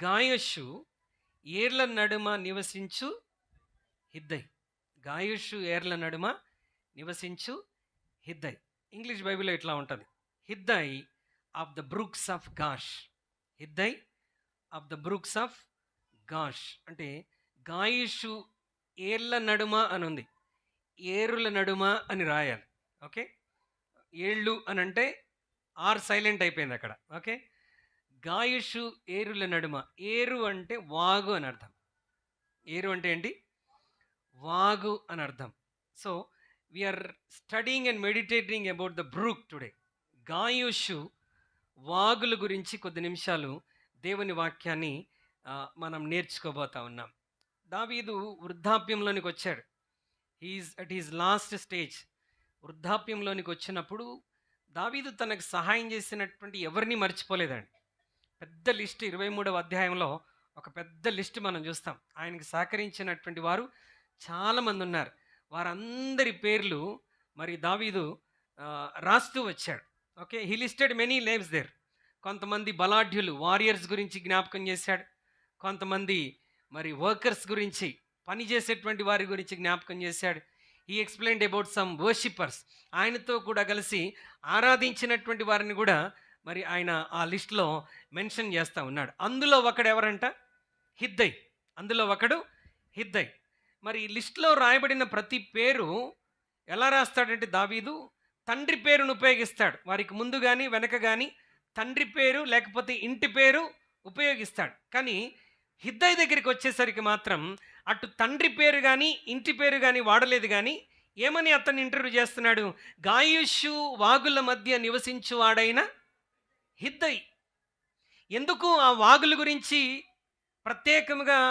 గాయషు ఏర్ల నడుమ నివసించు హిద్దై. గాయషు ఏర్ల నడుమ నివసించు హిద్దై. ఇంగ్లీష్ బైబిల్లో ఇట్లా ఉంటుంది, Hiddai of the brooks of Gaash. Hiddai of the brooks of Gaash అంటే గాయషు ఏర్ల నడుమ అని ఉంది, ఏరుల నడుమ అని రాయాలి. ఓకే, ఏళ్ళు అని అంటే ఆర్ సైలెంట్ అయిపోయింది అక్కడ. ఓకే, గాయషు ఏరుల నడుమ. ఏరు అంటే వాగు అని అర్థం. ఏరు అంటే ఏంటి? వాగు అని అర్థం. So we are studying and meditating about the brook today. గాయషు వాగుల గురించి కొద్ది నిమిషాలు దేవుని వాక్యాన్ని మనం నేర్చుకోబోతా ఉన్నాం. దావీదు వృద్ధాప్యంలోనికి వచ్చాడు. He is at his last stage. వృద్ధాప్యంలోనికి వచ్చినప్పుడు దావీదు తనకు సహాయం చేసినటువంటి ఎవరిని మర్చిపోలేదండి. పెద్ద లిస్ట్ 23వ అధ్యాయంలో ఒక పెద్ద లిస్ట్ మనం చూస్తాం. ఆయనకి సహకరించినటువంటి వారు చాలామంది ఉన్నారు. వారందరి పేర్లు మరి దావీదు రాస్తూ వచ్చాడు. Okay, he listed many names there. కొంతమంది బలాఢ్యులు, వారియర్స్ గురించి జ్ఞాపకం చేశాడు. కొంతమంది మరి వర్కర్స్ గురించి, పనిచేసేటువంటి వారి గురించి జ్ఞాపకం చేశాడు. He explained about some worshippers. ఆయనతో కూడా కలిసి ఆరాధించినటువంటి వారిని కూడా మరి ఆయన ఆ లిస్ట్లో మెన్షన్ చేస్తూ ఉన్నాడు. అందులో ఒకడు ఎవరంట? హిద్దై. అందులో ఒకడు హిద్దై. మరి ఈ లిస్ట్లో రాయబడిన ప్రతి పేరు ఎలా రాస్తాడంటే దావీదు తండ్రి పేరును ఉపయోగిస్తాడు. వారికి ముందు కానీ వెనక కానీ తండ్రి పేరు లేకపోతే ఇంటి పేరు ఉపయోగిస్తాడు. కానీ హిద్దై దగ్గరికి వచ్చేసరికి మాత్రం అటు తండ్రి పేరు కానీ ఇంటి పేరు కానీ వాడలేదు. కానీ ఏమని అతన్ని ఇంటర్వ్యూ చేస్తున్నాడు? గాయషు వాగుల మధ్య నివసించువాడైన హిద్దై. ఎందుకు ఆ వాగుల గురించి ప్రత్యేకంగా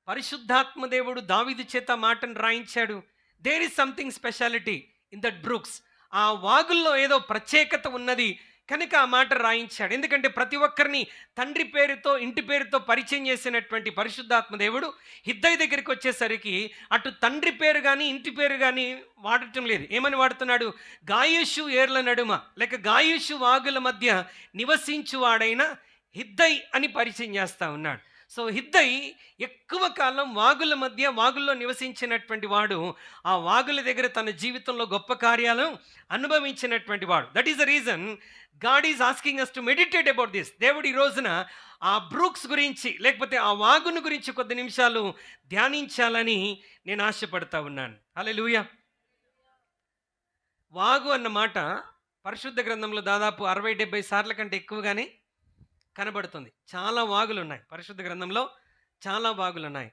పరిశుద్ధాత్మ దేవుడు దావీదు చేత మాటను రాయించాడు? There is something speciality in that brooks. ఆ వాగుల్లో ఏదో ప్రత్యేకత ఉన్నది కనుక ఆ మాట రాయించాడు. ఎందుకంటే ప్రతి ఒక్కరిని తండ్రి పేరుతో ఇంటి పేరుతో పరిచయం చేసినటువంటి పరిశుద్ధాత్మ దేవుడు హిద్దై దగ్గరికి వచ్చేసరికి అటు తండ్రి పేరు కానీ ఇంటి పేరు కానీ వాడటం లేదు. ఏమని వాడుతున్నాడు? గాయషు ఏర్ల నడుమ లేక గాయషు వాగుల మధ్య నివసించువాడైన హిద్దై అని పరిచయం చేస్తూ ఉన్నాడు. సో హిద్దై ఎక్కువ కాలం వాగుల మధ్య, వాగుల్లో నివసించినటువంటి వాడు. ఆ వాగుల దగ్గర తన జీవితంలో గొప్ప కార్యాలను అనుభవించినటువంటి వాడు. That is the reason God is asking us to meditate about this. దేవుడు ఈ రోజున ఆ బ్రూక్స్ గురించి లేకపోతే ఆ వాగును గురించి కొద్ది నిమిషాలు ధ్యానించాలని నేను ఆశపడతా ఉన్నాను. హల్లెలూయా. వాగు అన్న మాట పరిశుద్ధ గ్రంథంలో దాదాపు 60-70 సార్ల కంటే ఎక్కువగానే కనబడుతుంది. చాలా వాగులు ఉన్నాయి పరిశుద్ధ గ్రంథంలో, చాలా వాగులు ఉన్నాయి.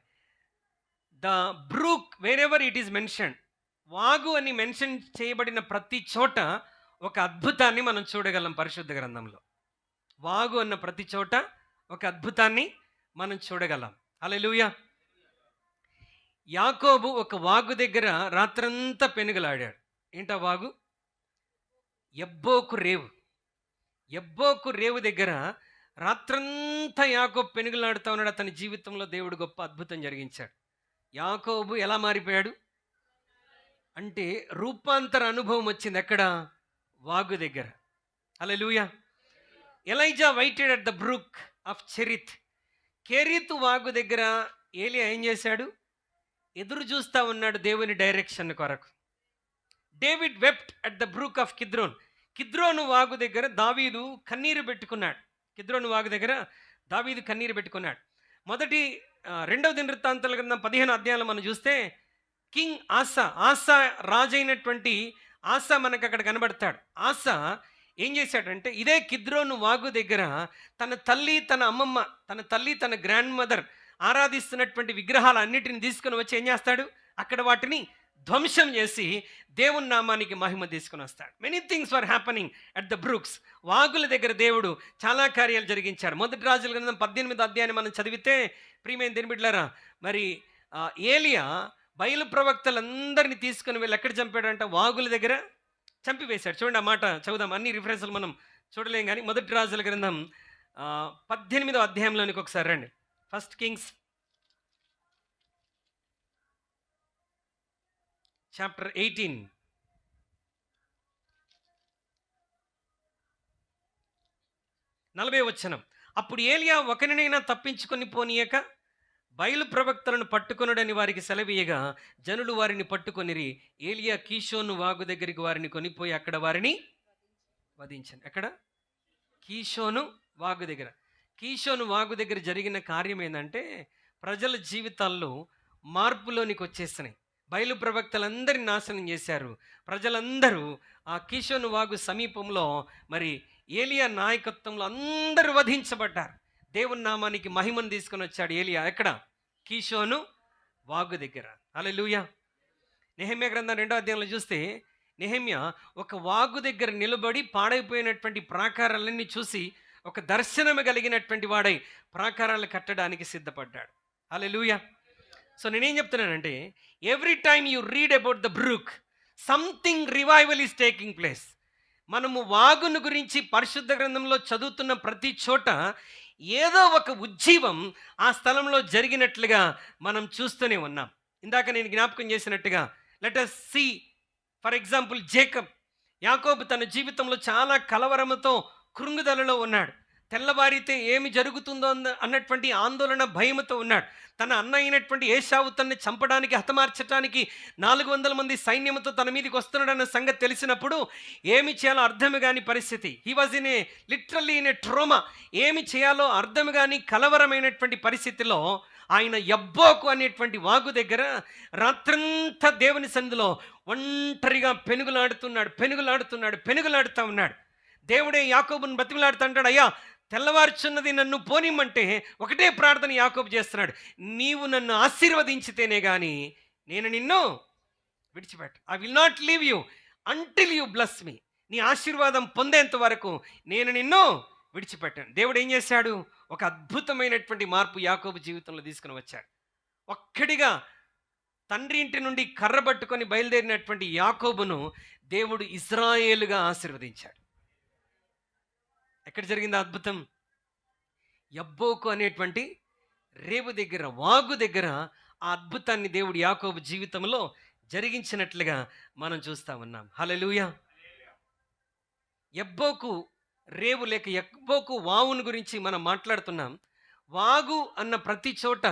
The brook wherever it is mention, వాగు అని మెన్షన్ చేయబడిన ప్రతి చోట ఒక అద్భుతాన్ని మనం చూడగలం పరిశుద్ధ గ్రంథంలో. వాగు అన్న ప్రతి చోట ఒక అద్భుతాన్ని మనం చూడగలం. హల్లెలూయా. యాకోబు ఒక వాగు దగ్గర రాత్రంతా పెనుగులాడాడు. ఏంటా వాగు? యబ్బోకు రేవు. యబ్బోకు రేవు దగ్గర రాత్రంతా యాకోబు పెనుగులాడుతూ ఉన్నాడు. అతని జీవితంలో దేవుడు గొప్ప అద్భుతం జరిగించాడు. యాకోబు ఎలా మారిపోయాడు అంటే రూపాంతర అనుభవం వచ్చింది. ఎక్కడ? వాగు దగ్గర. Hallelujah. Elijah waited at the brook of Cherith. కెరీతు వాగు దగ్గర ఏలియా ఏం చేశాడు? ఎదురు చూస్తూ ఉన్నాడు దేవుని డైరెక్షన్ కొరకు. David wept at the brook of Kidron. కిద్రోను వాగు దగ్గర దావీదు కన్నీరు పెట్టుకున్నాడు. కిద్రోను వాగు దగ్గర దావీదు కన్నీరు పెట్టుకున్నాడు. రెండవ దినవృత్తాంతాల గ్రంథం 15వ అధ్యాయంలో మనం చూస్తే కింగ్ ఆసా రాజైనటువంటి ఆసా మనకు అక్కడ కనబడతాడు. ఆసా ఏం చేశాడంటే ఇదే కిద్రోను వాగు దగ్గర తన తల్లి, తన అమ్మమ్మ, తన తల్లి, తన గ్రాండ్ మదర్ ఆరాధిస్తున్నటువంటి విగ్రహాలన్నిటిని తీసుకుని వచ్చి ఏం చేస్తాడు? అక్కడ వాటిని ధ్వంసం చేసి దేవుని నామానికి మహిమ తీసుకుని వస్తాడు. Many things were happening at the Brooks. వాగుల దగ్గర దేవుడు చాలా కార్యాలు జరిగించాడు. మొదటి రాజుల గ్రంథం 18వ అధ్యాయాన్ని మనం చదివితే ప్రియమైన దేవుని బిడ్డలారా, మరి ఏలియా బయలు ప్రవక్తలందరినీ తీసుకుని వెళ్ళి ఎక్కడ చంపాడంట? వాగుల దగ్గర చంపివేశాడు. చూడండి ఆ మాట చదువుదాం. అన్ని రిఫరెన్స్లు మనం చూడలేం కానీ మొదటి రాజుల గ్రంథం 18వ అధ్యాయంలోనికి ఒకసారి రండి. First Kings chapter 18. 40వ వచనం. అప్పుడు ఏలియా ఒకరినైనా తప్పించుకొని పోనీయక బయలు ప్రవక్తలను పట్టుకొనుడని వారికి సెలవీయగా జనులు వారిని పట్టుకొనిరి. ఏలియా కీషోను వాగు దగ్గరికి వారిని కొనిపోయి అక్కడ వారిని వధించాను. ఎక్కడ? కీషోను వాగు దగ్గర. కీషోను వాగు దగ్గర జరిగిన కార్యం ఏంటంటే, ప్రజల జీవితాల్లో మార్పులోనికి వచ్చేసినాయి. బయలు ప్రవక్తలందరినీ నాశనం చేశారు. ప్రజలందరూ ఆ కీషోను వాగు సమీపంలో మరి ఏలియా నాయకత్వంలో అందరూ వధించబడ్డారు. దేవుని నామానికి మహిమను తీసుకొని వచ్చాడు ఏలియా. ఎక్కడ? కీషోను వాగు దగ్గర. హల్లెలూయా. నెహెమ్యా గ్రంథం 2వ అధ్యాయంలో చూస్తే నెహెమ్యా ఒక వాగు దగ్గర నిలబడి పాడైపోయినటువంటి ప్రాకారాలన్నీ చూసి ఒక దర్శనం కలిగినటువంటి వాడై ప్రాకారాలు కట్టడానికి సిద్ధపడ్డాడు. హల్లెలూయా. సో నేనేం చెప్తున్నానంటే, every time you read about the brook, something revival is taking place. మనము వాగును గురించి పరిశుద్ధ గ్రంథంలో చదువుతున్న ప్రతి చోట ఏదో ఒక ఉజ్జీవం ఆ స్థలంలో జరిగినట్లుగా మనం చూస్తూనే ఉన్నాం. ఇందాక నేను జ్ఞాపకం చేసినట్టుగా let us see for example యాకోబు తన జీవితంలో చాలా కలవరముతో కృంగుదలలో ఉన్నాడు. తెల్లవారితే ఏమి జరుగుతుందో అన్నటువంటి ఆందోళన భయముతో ఉన్నాడు. తన అన్న అయినటువంటి ఏశావు తనని చంపడానికి హతమార్చడానికి 400 మంది సైన్యంతో తన మీదకి వస్తున్నాడన్న సంగతి తెలిసినప్పుడు ఏమి చేయాలో అర్థం కాని పరిస్థితి. He was literally in a ట్రోమా. ఏమి చేయాలో అర్థం కాని కలవరమైనటువంటి పరిస్థితిలో ఆయన యబ్బోకు అనేటువంటి వాగు దగ్గర రాత్రంతా దేవుని సన్నిధిలో ఒంటరిగా పెనుగులాడుతూ ఉన్నాడు. దేవుడే యాకోబుని బతిమలాడుతూ అంటాడు, అయ్యా తెల్లవారుచున్నది, నన్ను పోనిమ్మంటే ఒకటే ప్రార్థన యాకోబు చేస్తున్నాడు, నీవు నన్ను ఆశీర్వదించితేనే కానీ నేను నిన్ను విడిచిపెట్ట. I will not leave you until you bless me. నీ ఆశీర్వాదం పొందేంత వరకు నేను నిన్ను విడిచిపెట్టాను. దేవుడు ఏం చేశాడు? ఒక అద్భుతమైనటువంటి మార్పు యాకోబు జీవితంలో తీసుకుని వచ్చాడు. ఒక్కడిగా తండ్రి ఇంటి నుండి కర్ర పట్టుకొని బయలుదేరినటువంటి యాకోబును దేవుడు ఇజ్రాయేలుగా ఆశీర్వదించాడు. ఎక్కడ జరిగింది అద్భుతం? యబ్బోకు అనేటువంటి రేవు దగ్గర, వాగు దగ్గర ఆ అద్భుతాన్ని దేవుడు యాకోబు జీవితంలో జరిగించినట్లుగా మనం చూస్తా ఉన్నాం. హల్లెలూయా. యబ్బోకు రేవు లేక యబ్బోకు వావును గురించి మనం మాట్లాడుతున్నాం. వాగు అన్న ప్రతి చోట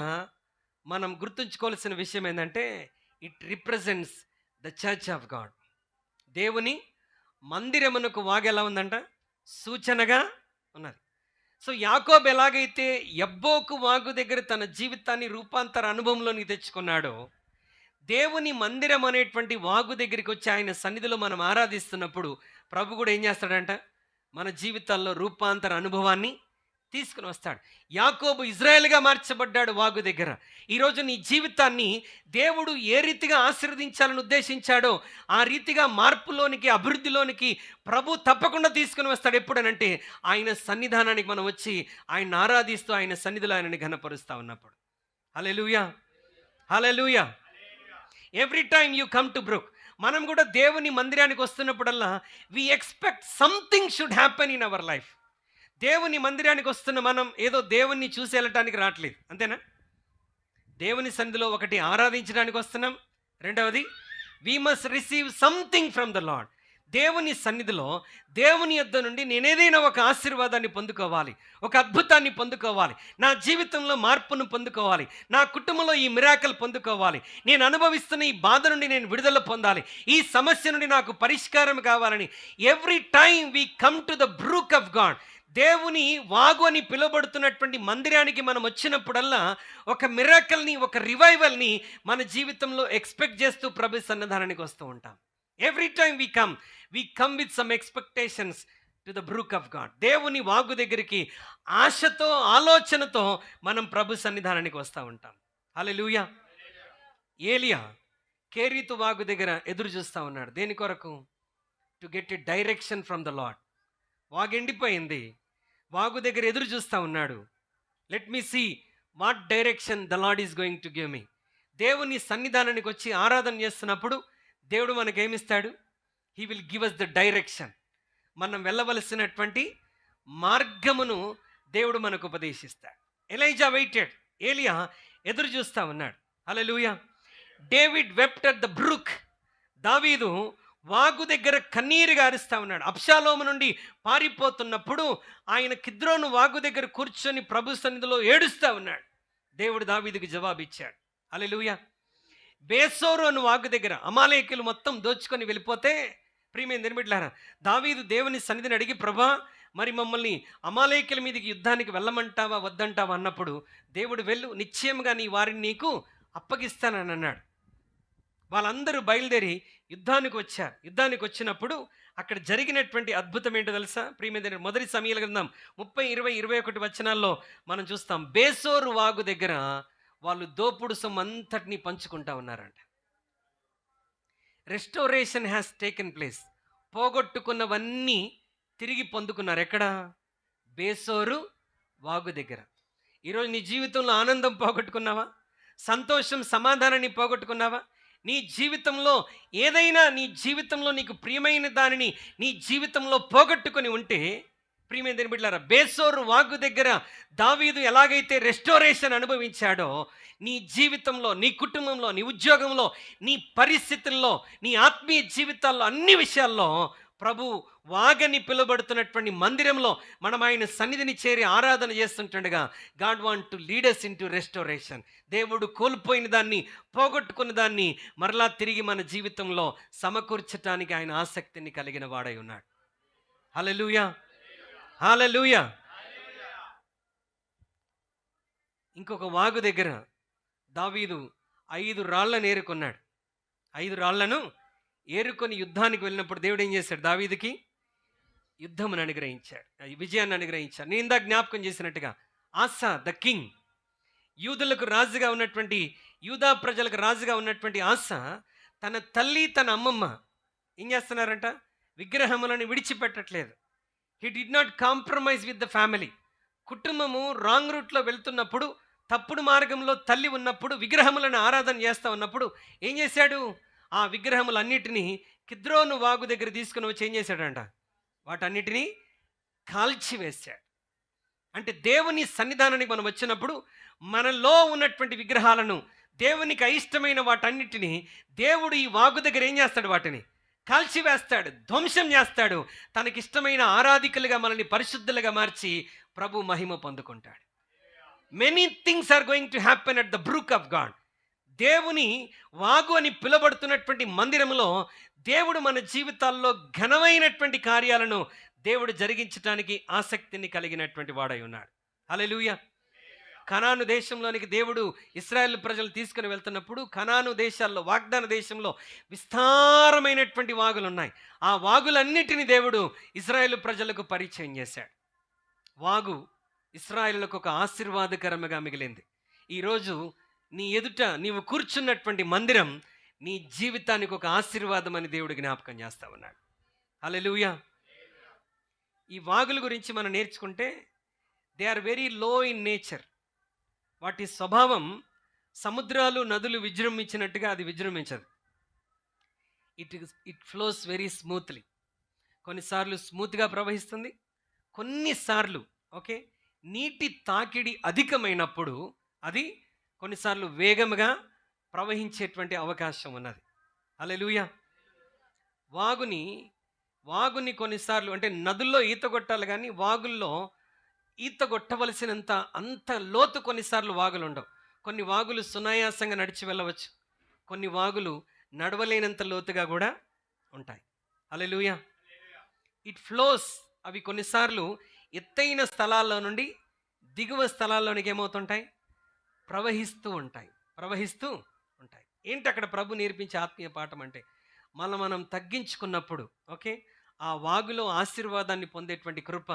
మనం గుర్తుంచుకోవాల్సిన విషయం ఏంటంటే, it represents the church of God. దేవుని మందిరమునకు వాగు ఎలా ఉందంట? సూచనగా ఉన్నది. సో యాకోబు ఎలాగైతే యబ్బోకు వాగు దగ్గర తన జీవితాన్ని రూపాంతర అనుభవంలోనికి తెచ్చుకున్నాడో, దేవుని మందిరం అనేటువంటి వాగు దగ్గరికి వచ్చి ఆయన సన్నిధిలో మనం ఆరాధిస్తున్నప్పుడు ప్రభు కూడా ఏం చేస్తాడంట? మన జీవితాల్లో రూపాంతర అనుభవాన్ని తీసుకుని వస్తాడు. యాకోబు ఇజ్రాయేల్గా మార్చబడ్డాడు వాగు దగ్గర. ఈరోజు నీ జీవితాన్ని దేవుడు ఏ రీతిగా ఆశీర్వదించాలని ఉద్దేశించాడో ఆ రీతిగా మార్పులోనికి, అభివృద్ధిలోనికి ప్రభు తప్పకుండా తీసుకుని వస్తాడు. ఎప్పుడనంటే ఆయన సన్నిధానానికి మనం వచ్చి ఆయన ఆరాధిస్తూ ఆయన సన్నిధిలో ఆయనని ఘనపరుస్తూ ఉన్నప్పుడు. Hallelujah, hallelujah. Every time you come to brook, మనం కూడా దేవుని మందిరానికి వస్తున్నప్పుడల్లా we expect something should happen in our life. దేవుని మందిరానికి వస్తున్న మనం ఏదో దేవుణ్ణి చూసి వెళ్ళటానికి రావట్లేదు, అంతేనా? దేవుని సన్నిధిలో ఒకటి ఆరాధించడానికి వస్తున్నాం, రెండవది we must receive something from the Lord. దేవుని సన్నిధిలో దేవుని యొద్ద నుండి నేనేదైనా ఒక ఆశీర్వాదాన్ని పొందుకోవాలి, ఒక అద్భుతాన్ని పొందుకోవాలి, నా జీవితంలో మార్పును పొందుకోవాలి, నా కుటుంబంలో ఈ మిరాకల్ పొందుకోవాలి, నేను అనుభవిస్తున్న ఈ బాధ నుండి నేను విడుదల పొందాలి, ఈ సమస్య నుండి నాకు పరిష్కారం కావాలని every time we come to the brook of God, దేవుని వాగు అని పిలువబడుతున్నటువంటి మందిరానికి మనం వచ్చినప్పుడల్లా ఒక మిరాకల్ని, ఒక రివైవల్ని మన జీవితంలో ఎక్స్పెక్ట్ చేస్తూ ప్రభు సన్నిధానానికి వస్తూ ఉంటాం. Every time we come with some expectations to the brook of God. దేవుని వాగు దగ్గరికి ఆశతో, ఆలోచనతో మనం ప్రభు సన్నిధానానికి వస్తూ ఉంటాం. హల్లెలూయా. ఏలియా కేరీతు వాగు దగ్గర ఎదురు చూస్తూ ఉన్నాడు. దేని కొరకు? To get a direction from the Lord. వాగు ఎండిపోయింది, వాగు దగ్గర ఎదురు చూస్తూ ఉన్నాడు. Let me see what direction the Lord is going to give me. దేవుని సన్నిధానానికి వచ్చి ఆరాధన చేస్తున్నప్పుడు దేవుడు మనకేమిస్తాడు? He will give us the direction. మనం వెళ్ళవలసినటువంటి మార్గమును దేవుడు మనకు ఉపదేశిస్తాడు. ఎలైజా వెయిటెడ్, ఏలియా ఎదురు చూస్తూ ఉన్నాడు. Hallelujah. David wept at the brook. దావీదు వాగు దగ్గర కన్నీరు గారుస్తా ఉన్నాడు. అబ్షాలోము నుండి పారిపోతున్నప్పుడు ఆయన కిద్రోను వాగు దగ్గర కూర్చొని ప్రభు సన్నిధిలో ఏడుస్తా ఉన్నాడు. దేవుడు దావీదుకు జవాబిచ్చాడు. హల్లెలూయా. బేసోరు అను వాగు దగ్గర అమాలేకులు మొత్తం దోచుకొని వెళ్ళిపోతే, ప్రియమైన దేవులారా, దావీదు దేవుని సన్నిధిని అడిగి, ప్రభా మరి మమ్మల్ని అమాలేకుల మీదకి యుద్ధానికి వెళ్ళమంటావా వద్దంటావా అన్నప్పుడు, దేవుడు వెళ్ళు, నిశ్చయంగా నీ వారిని నీకు అప్పగిస్తానని అన్నాడు. వాళ్ళందరూ బయలుదేరి యుద్ధానికి వచ్చారు. యుద్ధానికి వచ్చినప్పుడు అక్కడ జరిగినటువంటి అద్భుతం ఏంటో తెలుసా? ప్రియమైన మొదటి సమూయేలు గ్రంథం 30, 20, 21 వచనాల్లో మనం చూస్తాం. బేసోరు వాగు దగ్గర వాళ్ళు దోపుడు సొమ్ము అంతటినీ పంచుకుంటా ఉన్నారంట. Restoration has taken place. పోగొట్టుకున్నవన్నీ తిరిగి పొందుకున్నారు. ఎక్కడ? బేసోరు వాగు దగ్గర. ఈరోజు నీ జీవితంలో ఆనందం పోగొట్టుకున్నావా? సంతోషం, సమాధానాన్ని పోగొట్టుకున్నావా? నీ జీవితంలో ఏదైనా, నీ జీవితంలో నీకు ప్రియమైన దానిని నీ జీవితంలో పోగొట్టుకొని ఉంటే, ప్రియమైన దేవుని బిడ్డలారా, బేసోరు వాగు దగ్గర దావీదు ఎలాగైతే రెస్టోరేషన్ అనుభవించాడో, నీ జీవితంలో, నీ కుటుంబంలో, నీ ఉద్యోగంలో, నీ పరిస్థితుల్లో, నీ ఆత్మీయ జీవితాల్లో, అన్ని విషయాల్లో ప్రభు వాగని పిలువబడుతున్నటువంటి మందిరంలో మనం ఆయన సన్నిధిని చేరి ఆరాధన చేస్తుంటుండగా, God want to lead us into restoration. దేవుడు కోల్పోయిన దాన్ని, పోగొట్టుకున్న దాన్ని మరలా తిరిగి మన జీవితంలో సమకూర్చటానికి ఆయన ఆసక్తిని కలిగిన వాడై ఉన్నాడు. హల్లెలూయా, హల్లెలూయా. ఇంకొక వాగు దగ్గర దావీదు 5 రాళ్లను ఏరుకున్నాడు. 5 రాళ్లను ఏరుకొని యుద్ధానికి వెళ్ళినప్పుడు దేవుడు ఏం చేశాడు? దావీదుకి యుద్ధమును అనుగ్రహించాడు, విజయాన్ని అనుగ్రహించాడు. నేను ఇందాక జ్ఞాపకం చేసినట్టుగా ఆసా ద కింగ్, యూదులకు రాజుగా ఉన్నటువంటి, యూదా ప్రజలకు రాజుగా ఉన్నటువంటి ఆసా తన తల్లి, తన అమ్మమ్మ ఏం చేస్తున్నారంట? విగ్రహములను విడిచిపెట్టట్లేదు. He did not compromise with the family. కుటుంబము రాంగ్ రూట్లో వెళ్తున్నప్పుడు, తప్పుడు మార్గంలో తల్లి ఉన్నప్పుడు, విగ్రహములను ఆరాధన చేస్తూ ఉన్నప్పుడు ఏం చేశాడు? ఆ విగ్రహములన్నిటినీ కిద్రోను వాగు దగ్గర తీసుకుని వచ్చి ఏం చేశాడంట? వాటన్నిటినీ కాల్చివేశాడు. అంటే దేవుని సన్నిధానానికి మనం వచ్చినప్పుడు మనలో ఉన్నటువంటి విగ్రహాలను, దేవునికి అయిష్టమైన వాటన్నిటినీ దేవుడు ఈ వాగు దగ్గర ఏం చేస్తాడు? వాటిని కాల్చివేస్తాడు, ధ్వంసం చేస్తాడు. తనకిష్టమైన ఆరాధికులుగా మనల్ని పరిశుద్ధులుగా మార్చి ప్రభు మహిమ పొందుకుంటాడు. Many things are going to happen at the brook of God. దేవుని వాగు అని పిలువబడుతున్నటువంటి మందిరంలో దేవుడు మన జీవితాల్లో ఘనమైనటువంటి కార్యాలను దేవుడు జరిగించడానికి ఆసక్తిని కలిగినటువంటి వాడై ఉన్నాడు. హల్లెలూయా. కనాను దేశంలోనికి దేవుడు ఇశ్రాయేలు ప్రజలు తీసుకుని వెళ్తున్నప్పుడు, కనాను దేశాల్లో, వాగ్దాన దేశంలో విస్తారమైనటువంటి వాగులు ఉన్నాయి. ఆ వాగులన్నిటిని దేవుడు ఇశ్రాయేలు ప్రజలకు పరిచయం చేశాడు. వాగు ఇశ్రాయేలులకు ఒక ఆశీర్వాదకరముగా మిగిలింది. ఈరోజు నీ ఎదుట నీవు కూర్చున్నటువంటి మందిరం నీ జీవితానికి ఒక ఆశీర్వాదం అని దేవుడు జ్ఞాపకం చేస్తా ఉన్నాడు. హల్లెలూయా. ఈ వాగుల గురించి మనం నేర్చుకుంటే, they are very low in nature. వాటి స్వభావం సముద్రాలు, నదులు విజృంభించినట్టుగా అది విజృంభించదు. It flows very smoothly. కొన్నిసార్లు స్మూత్గా ప్రవహిస్తుంది, కొన్నిసార్లు నీటి తాకిడి అధికమైనప్పుడు అది కొన్నిసార్లు వేగముగా ప్రవహించేటువంటి అవకాశం ఉన్నది. హల్లెలూయా. వాగుని కొన్నిసార్లు, అంటే నదుల్లో ఈత కొట్టాలి కానీ వాగుల్లో ఈత కొట్టవలసినంత అంత లోతు కొన్నిసార్లు వాగులు ఉండవు. కొన్ని వాగులు సునాయాసంగా నడిచి వెళ్ళవచ్చు, కొన్ని వాగులు నడవలేనంత లోతుగా కూడా ఉంటాయి. హల్లెలూయా. It flows. అవి కొన్నిసార్లు ఎత్తైన స్థలాల్లో నుండి దిగువ స్థలాల్లోనికి ఏమవుతుంటాయి? ప్రవహిస్తూ ఉంటాయి. ఏంటి అక్కడ ప్రభు నేర్పించే ఆత్మీయ పాఠం అంటే, మనం తగ్గించుకున్నప్పుడు ఆ వాగులో ఆశీర్వాదాన్ని పొందేటువంటి కృప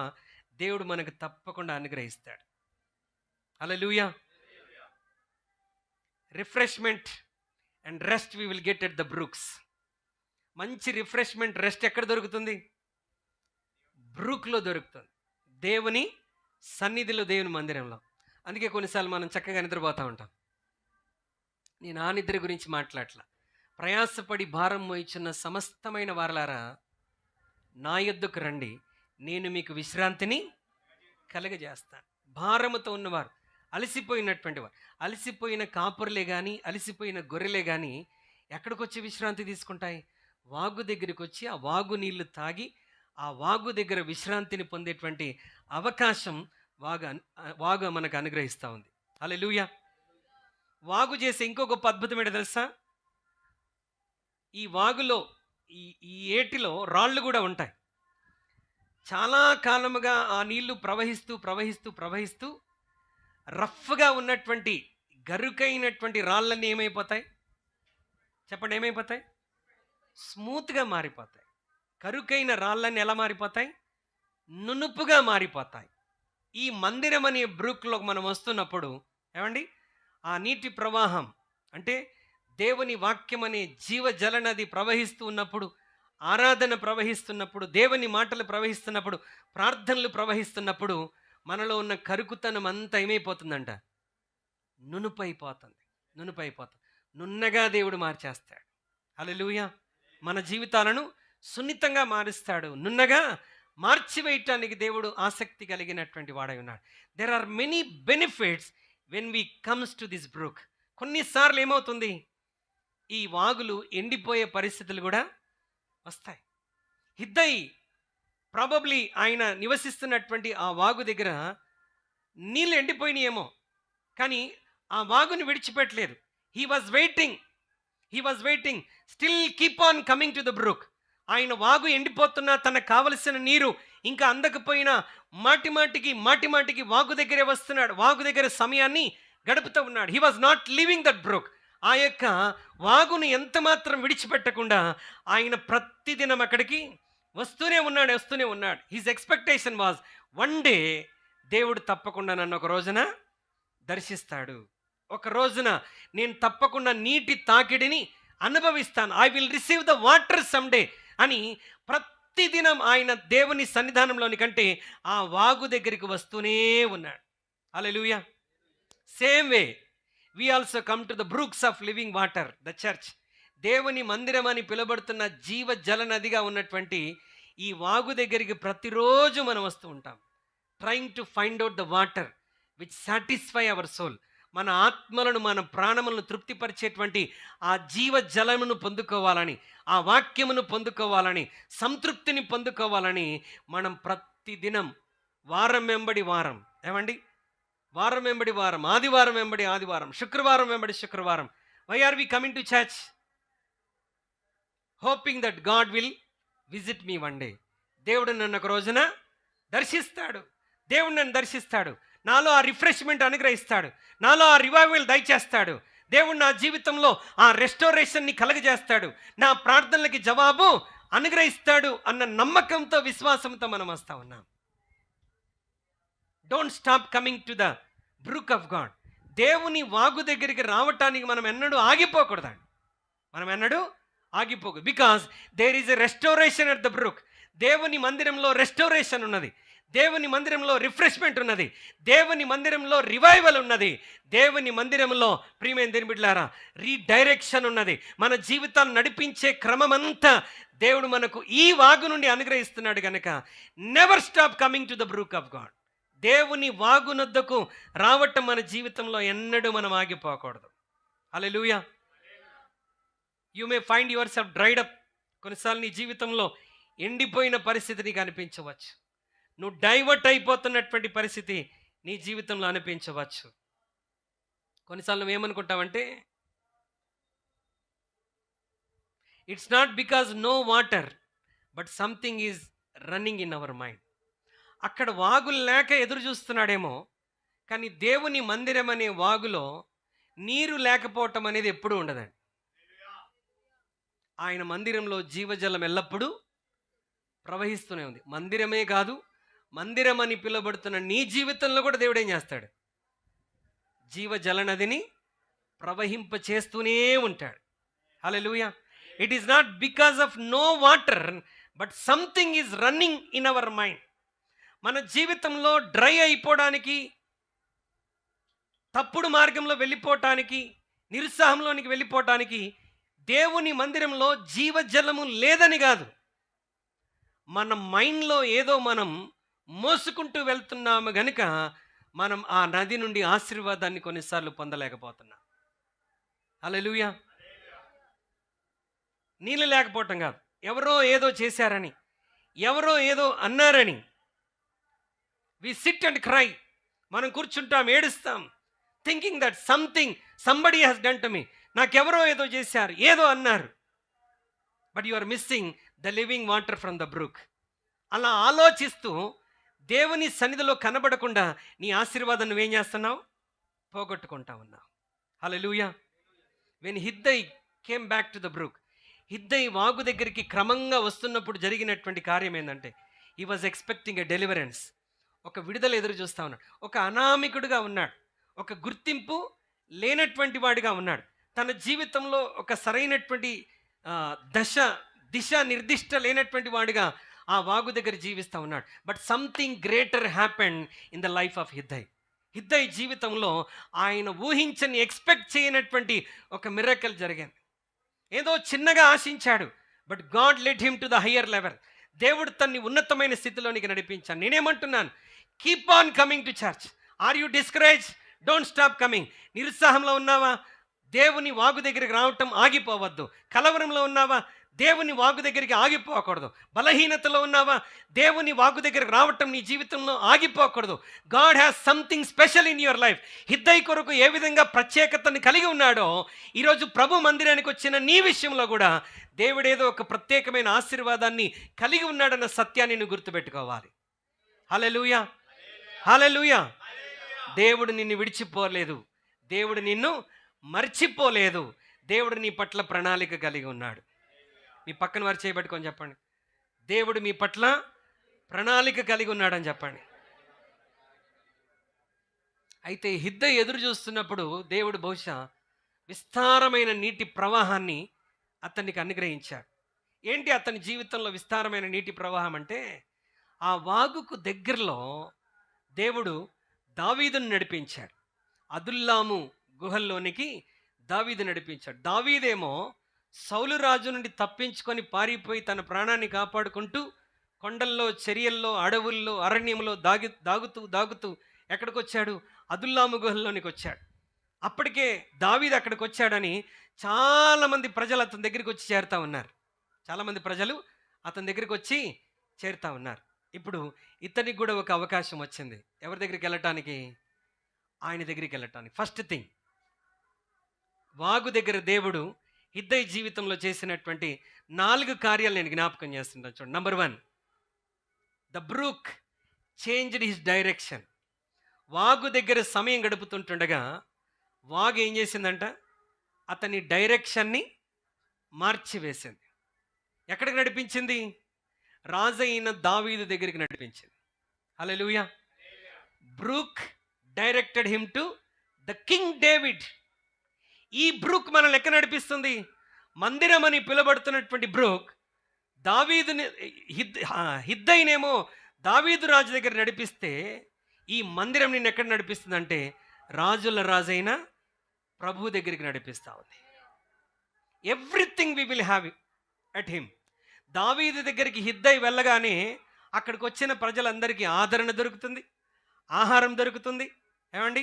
దేవుడు మనకు తప్పకుండా అనుగ్రహిస్తాడు. Hallelujah. Refreshment and rest we will get at the brooks. మంచి రిఫ్రెష్మెంట్, రెస్ట్ ఎక్కడ దొరుకుతుంది? బ్రూక్లో దొరుకుతుంది, దేవుని సన్నిధిలో, దేవుని మందిరంలో. అందుకే కొన్నిసార్లు మనం చక్కగా నిద్రపోతూ ఉంటాం. నేను ఆ నిద్ర గురించి మాట్లాడలా. ప్రయాసపడి భారం మోయిచున్న సమస్తమైన వారలారా నా యొద్దకు రండి, నేను మీకు విశ్రాంతిని కలుగజేస్తాను. భారముతో ఉన్నవారు, అలసిపోయినటువంటి వారు, అలసిపోయిన కాపురులే కానీ, అలసిపోయిన గొర్రెలే కానీ ఎక్కడికి వచ్చి విశ్రాంతి తీసుకుంటాయి? వాగు దగ్గరికి వచ్చి ఆ వాగు నీళ్లు తాగి ఆ వాగు దగ్గర విశ్రాంతిని పొందేటువంటి అవకాశం వాగు మనకు అనుగ్రహిస్తూ ఉంది. హల్లెలూయా. వాగు చేసే ఇంకో గొప్ప అద్భుతం ఏంటో తెలుసా? ఈ వాగులో ఈ ఈ ఏటిలో రాళ్ళు కూడా ఉంటాయి. చాలా కాలముగా ఆ నీళ్లు ప్రవహిస్తూ ప్రవహిస్తూ ప్రవహిస్తూ రఫ్గా ఉన్నటువంటి గరుకైనటువంటి రాళ్ళన్నీ ఏమైపోతాయి చెప్పండి? ఏమైపోతాయి? స్మూత్గా మారిపోతాయి. కరుకైన రాళ్ళన్నీ ఎలా మారిపోతాయి? నునుపుగా మారిపోతాయి. ఈ మందిరం అనే బ్రూక్లో మనం వస్తున్నప్పుడు ఏమండి, ఆ నీటి ప్రవాహం అంటే దేవుని వాక్యం అనే జీవజల నది ప్రవహిస్తూ ఉన్నప్పుడు, ఆరాధన ప్రవహిస్తున్నప్పుడు, దేవుని మాటలు ప్రవహిస్తున్నప్పుడు, ప్రార్థనలు ప్రవహిస్తున్నప్పుడు మనలో ఉన్న కరుకుతనం అంతా ఏమైపోతుందంట? నునుపైపోతుంది. నున్నగా దేవుడు మార్చేస్తాడు. హల్లెలూయా. మన జీవితాలను సున్నితంగా మారుస్తాడు. నున్నగా మార్చివేయటానికి దేవుడు ఆసక్తి కలిగినటువంటి వాడై ఉన్నాడు. There are many benefits when we comes to this brook. కొన్నిసార్లు ఏమవుతుంది, ఈ వాగులు ఎండిపోయే పరిస్థితులు కూడా వస్తాయి. హిద్దయి ప్రాబబ్లీ ఆయన నివసిస్తున్నటువంటి ఆ వాగు దగ్గర నీళ్ళు ఎండిపోయినాయేమో, కానీ ఆ వాగుని విడిచిపెట్టలేదు. He was waiting still keep on coming to the brook. ఆయన వాగు ఎండిపోతున్నా తనకు కావలసిన నీరు ఇంకా అందకపోయినా మాటిమాటికి వాగు దగ్గరే వస్తున్నాడు. వాగు దగ్గర సమయాన్ని గడుపుతూ ఉన్నాడు. He was not leaving that brook. ఆ యొక్క వాగును ఎంత మాత్రం విడిచిపెట్టకుండా ఆయన ప్రతిదినం అక్కడికి వస్తూనే ఉన్నాడు. His expectation was, one day దేవుడు తప్పకుండా నన్ను ఒక రోజున దర్శిస్తాడు, ఒక రోజున నేను తప్పకుండా నీటి తాకిడిని అనుభవిస్తాను, I will receive the water some day అని ప్రతిదినం ఆయన దేవుని సన్నిధానంలోని కంటే ఆ వాగు దగ్గరికి వస్తూనే ఉన్నాడు. Hallelujah. Same way we also come to the brooks of living water, the church. దేవుని మందిరం అని పిలువబడుతున్న జీవ జల నదిగా ఉన్నటువంటి ఈ వాగు దగ్గరికి ప్రతిరోజు మనం వస్తూ ఉంటాం. Trying to find out the water which satisfy our soul. మన ఆత్మలను, మన ప్రాణములను తృప్తిపరిచేటువంటి ఆ జీవ జలమును పొందుకోవాలని, ఆ వాక్యమును పొందుకోవాలని, సంతృప్తిని పొందుకోవాలని మనం ప్రతిదినం వారం వెంబడి వారం, వారం వెంబడి వారం, ఆదివారం వెంబడి ఆదివారం, శుక్రవారం వెంబడి శుక్రవారం, why are we coming to church? Hoping that God will visit me one day. దేవుడు నన్ను ఒక రోజున దర్శిస్తాడు. దేవుడు నన్ను దర్శిస్తాడు, నాలో ఆ రిఫ్రెష్మెంట్ అనుగ్రహిస్తాడు, నాలో ఆ రివైవల్ దయచేస్తాడు. దేవుడు నా జీవితంలో ఆ రెస్టోరేషన్ని కలగజేస్తాడు, నా ప్రార్థనలకి జవాబు అనుగ్రహిస్తాడు అన్న నమ్మకంతో, విశ్వాసంతో మనం వస్తూ ఉన్నాం. Don't stop coming to the brook of God. దేవుని వాగు దగ్గరికి రావటానికి మనం ఎన్నడూ ఆగిపోకూడదండి. Because there is a restoration at the brook. దేవుని మందిరంలో రెస్టోరేషన్ ఉన్నది, దేవుని మందిరంలో రిఫ్రెష్మెంట్ ఉన్నది, దేవుని మందిరంలో రివైవల్ ఉన్నది, దేవుని మందిరంలో ప్రియమైన దేవుని బిడ్డలారా రీడైరెక్షన్ ఉన్నది. మన జీవితాలు నడిపించే క్రమమంతా దేవుడు మనకు ఈ వాగు నుండి అనుగ్రహిస్తున్నాడు కనుక never stop coming to the brook of God. దేవుని వాగునొద్దకు రావటం మన జీవితంలో ఎన్నడూ మనం ఆగిపోకూడదు. Hallelujah. You may find yourself dried up. కొన్నిసార్లు నీ జీవితంలో ఎండిపోయిన పరిస్థితి నీకు అనిపించవచ్చు, నువ్వు డైవర్ట్ అయిపోతున్నటువంటి పరిస్థితి నీ జీవితంలో అనిపించవచ్చు. కొన్నిసార్లు నువ్వేమనుకుంటావంటే, it's not because no water but something is running in our mind. అక్కడ వాగులు లేక ఎదురు చూస్తున్నాడేమో, కానీ దేవుని మందిరం అనే వాగులో నీరు లేకపోవటం అనేది ఎప్పుడూ ఉండదండి. ఆయన మందిరంలో జీవజలం ఎల్లప్పుడూ ప్రవహిస్తూనే ఉంది. మందిరమే కాదు, మందిరం అని పిలువబడుతున్న నీ జీవితంలో కూడా దేవుడు ఏం చేస్తాడు? జీవజల నదిని ప్రవహింప చేస్తూనే ఉంటాడు. Hallelujah. It is not because of no water but something is running in our mind. మన జీవితంలో డ్రై అయిపోవడానికి, తప్పుడు మార్గంలో వెళ్ళిపోవటానికి, నిరుత్సాహంలోనికి వెళ్ళిపోవటానికి దేవుని మందిరంలో జీవజలము లేదని కాదు, మన మైండ్లో ఏదో మనం మోసుకుంటూ వెళ్తున్నాము గనుక మనం ఆ నది నుండి ఆశీర్వాదాన్ని కొన్నిసార్లు పొందలేకపోతున్నాం. హల్లెలూయా. నీళ్ళు లేకపోవటం కాదు, ఎవరో ఏదో చేశారని, ఎవరో ఏదో అన్నారని. We sit and cry. మనం కూర్చుంటాం, ఏడుస్తాం, thinking that somebody has done to me. నాకెవరో ఏదో చేశారు, ఏదో అన్నారు. But you are missing the living water from the brook. అలా ఆలోచిస్తూ దేవుని సన్నిధిలో కనబడకుండా నీ ఆశీర్వాదం నువ్వేం చేస్తున్నావు? పోగొట్టుకుంటా ఉన్నావు. Hallelujah. When Hiddai came back to the brook, Hiddai వాగు దగ్గరికి క్రమంగా వస్తున్నప్పుడు జరిగినటువంటి కార్యం ఏంటంటే, he was expecting a deliverance. ఒక విడుదల ఎదురు చూస్తూ ఉన్నాడు. ఒక అనామికుడుగా ఉన్నాడు, ఒక గుర్తింపు లేనటువంటి వాడిగా ఉన్నాడు. తన జీవితంలో ఒక సరైనటువంటి దిశ నిర్దిష్ట లేనటువంటి వాడిగా ఆ వాగు దగ్గర జీవిస్తూ ఉన్నాడు. But something greater happened in the life of Hiddai. Hiddai జీవితంలో ఆయన ఊహించని, ఎక్స్పెక్ట్ చేయనటువంటి ఒక మిరకల్ జరిగింది. ఏదో చిన్నగా ఆశించాడు, but God led him to the higher level. దేవుడు తన్ని ఉన్నతమైన స్థితిలోనికి నడిపించాను. నేనేమంటున్నాను? Keep on coming to church. Are you discourage? Don't stop coming. నిరుత్సాహంలో ఉన్నావా? దేవుని వాగు దగ్గరికి రావటం ఆగిపోవద్దు. కలవరంలో ఉన్నావా? దేవుని వాగు దగ్గరికి ఆగిపోకూడదు. బలహీనతలో ఉన్నావా? దేవుని వాగు దగ్గరికి రావటం నీ జీవితంలో ఆగిపోకూడదు. God has something special in your life. Hiddai కొరకు ఏ విధంగా ప్రత్యేకతని కలిగి ఉన్నాడో, ఈరోజు ప్రభు మందిరానికి వచ్చిన నీ విషయంలో కూడా దేవుడేదో ఒక ప్రత్యేకమైన ఆశీర్వాదాన్ని కలిగి ఉన్నాడన్న సత్యాన్ని నువ్వు గుర్తుపెట్టుకోవాలి. హల్లెలూయా, హల్లెలూయా. దేవుడు నిన్ను విడిచిపోలేదు, దేవుడు నిన్ను మర్చిపోలేదు. దేవుడు నీ పట్ల ప్రణాళిక కలిగి ఉన్నాడు. మీ పక్కన వారు చేయబట్టుకొని చెప్పండి, దేవుడు మీ పట్ల ప్రణాళిక కలిగి ఉన్నాడని చెప్పండి. అయితే హిద్దై ఎదురు చూస్తున్నప్పుడు దేవుడు బహుశా విస్తారమైన నీటి ప్రవాహాన్ని అతనికి అనుగ్రహించాడు. ఏంటి అతని జీవితంలో విస్తారమైన నీటి ప్రవాహం అంటే, ఆ వాగుకు దగ్గరలో దేవుడు దావీదును నడిపించాడు. అదుల్లాము గుహల్లోనికి దావీదు నడిపించాడు. దావీదేమో సౌలు రాజు నుండి తప్పించుకొని పారిపోయి తన ప్రాణాన్ని కాపాడుకుంటూ కొండల్లో, చర్యల్లో, అడవుల్లో, అరణ్యంలో దాగుతూ ఎక్కడికి వచ్చాడు? అదుల్లాము గుహల్లోనికి వచ్చాడు. అప్పటికే దావీదు అక్కడికి వచ్చాడని చాలామంది ప్రజలు అతని దగ్గరికి వచ్చి చేరుతా ఉన్నారు. చాలామంది ప్రజలు అతని దగ్గరికి వచ్చి చేరుతా ఉన్నారు. ఇప్పుడు ఇతనికి కూడా ఒక అవకాశం వచ్చింది. ఎవరి దగ్గరికి వెళ్ళటానికి? ఆయన దగ్గరికి వెళ్ళటానికి. ఫస్ట్ థింగ్, వాగు దగ్గర దేవుడు హిద్దై జీవితంలో చేసినటువంటి 4 కార్యాలు నేను జ్ఞాపకం చేస్తుంటాను. చూడండి. Number 1, the brook changed his direction. వాగు దగ్గర సమయం గడుపుతుంటుండగా వాగు ఏం చేసిందంట? అతని డైరెక్షన్ని మార్చివేసింది. ఎక్కడికి నడిపించింది? రాజైన దావీదు దగ్గరికి నడిపించింది. Hallelujah. Brook directed him to the King David. ఈ బ్రూక్ మనల్ని ఎక్కడ నడిపిస్తుంది? మందిరం అని పిలువబడుతున్నటువంటి బ్రూక్ హిద్దైనేమో దావీదు రాజు దగ్గర నడిపిస్తే, ఈ మందిరం నిన్ను ఎక్కడ నడిపిస్తుంది అంటే రాజుల రాజైన ప్రభు దగ్గరికి నడిపిస్తూ ఉంది. Everything we will have at him. దావీదు దగ్గరికి హిద్దై వెళ్ళగానే అక్కడికి వచ్చిన ప్రజలందరికీ ఆదరణ దొరుకుతుంది, ఆహారం దొరుకుతుంది, ఏమండి,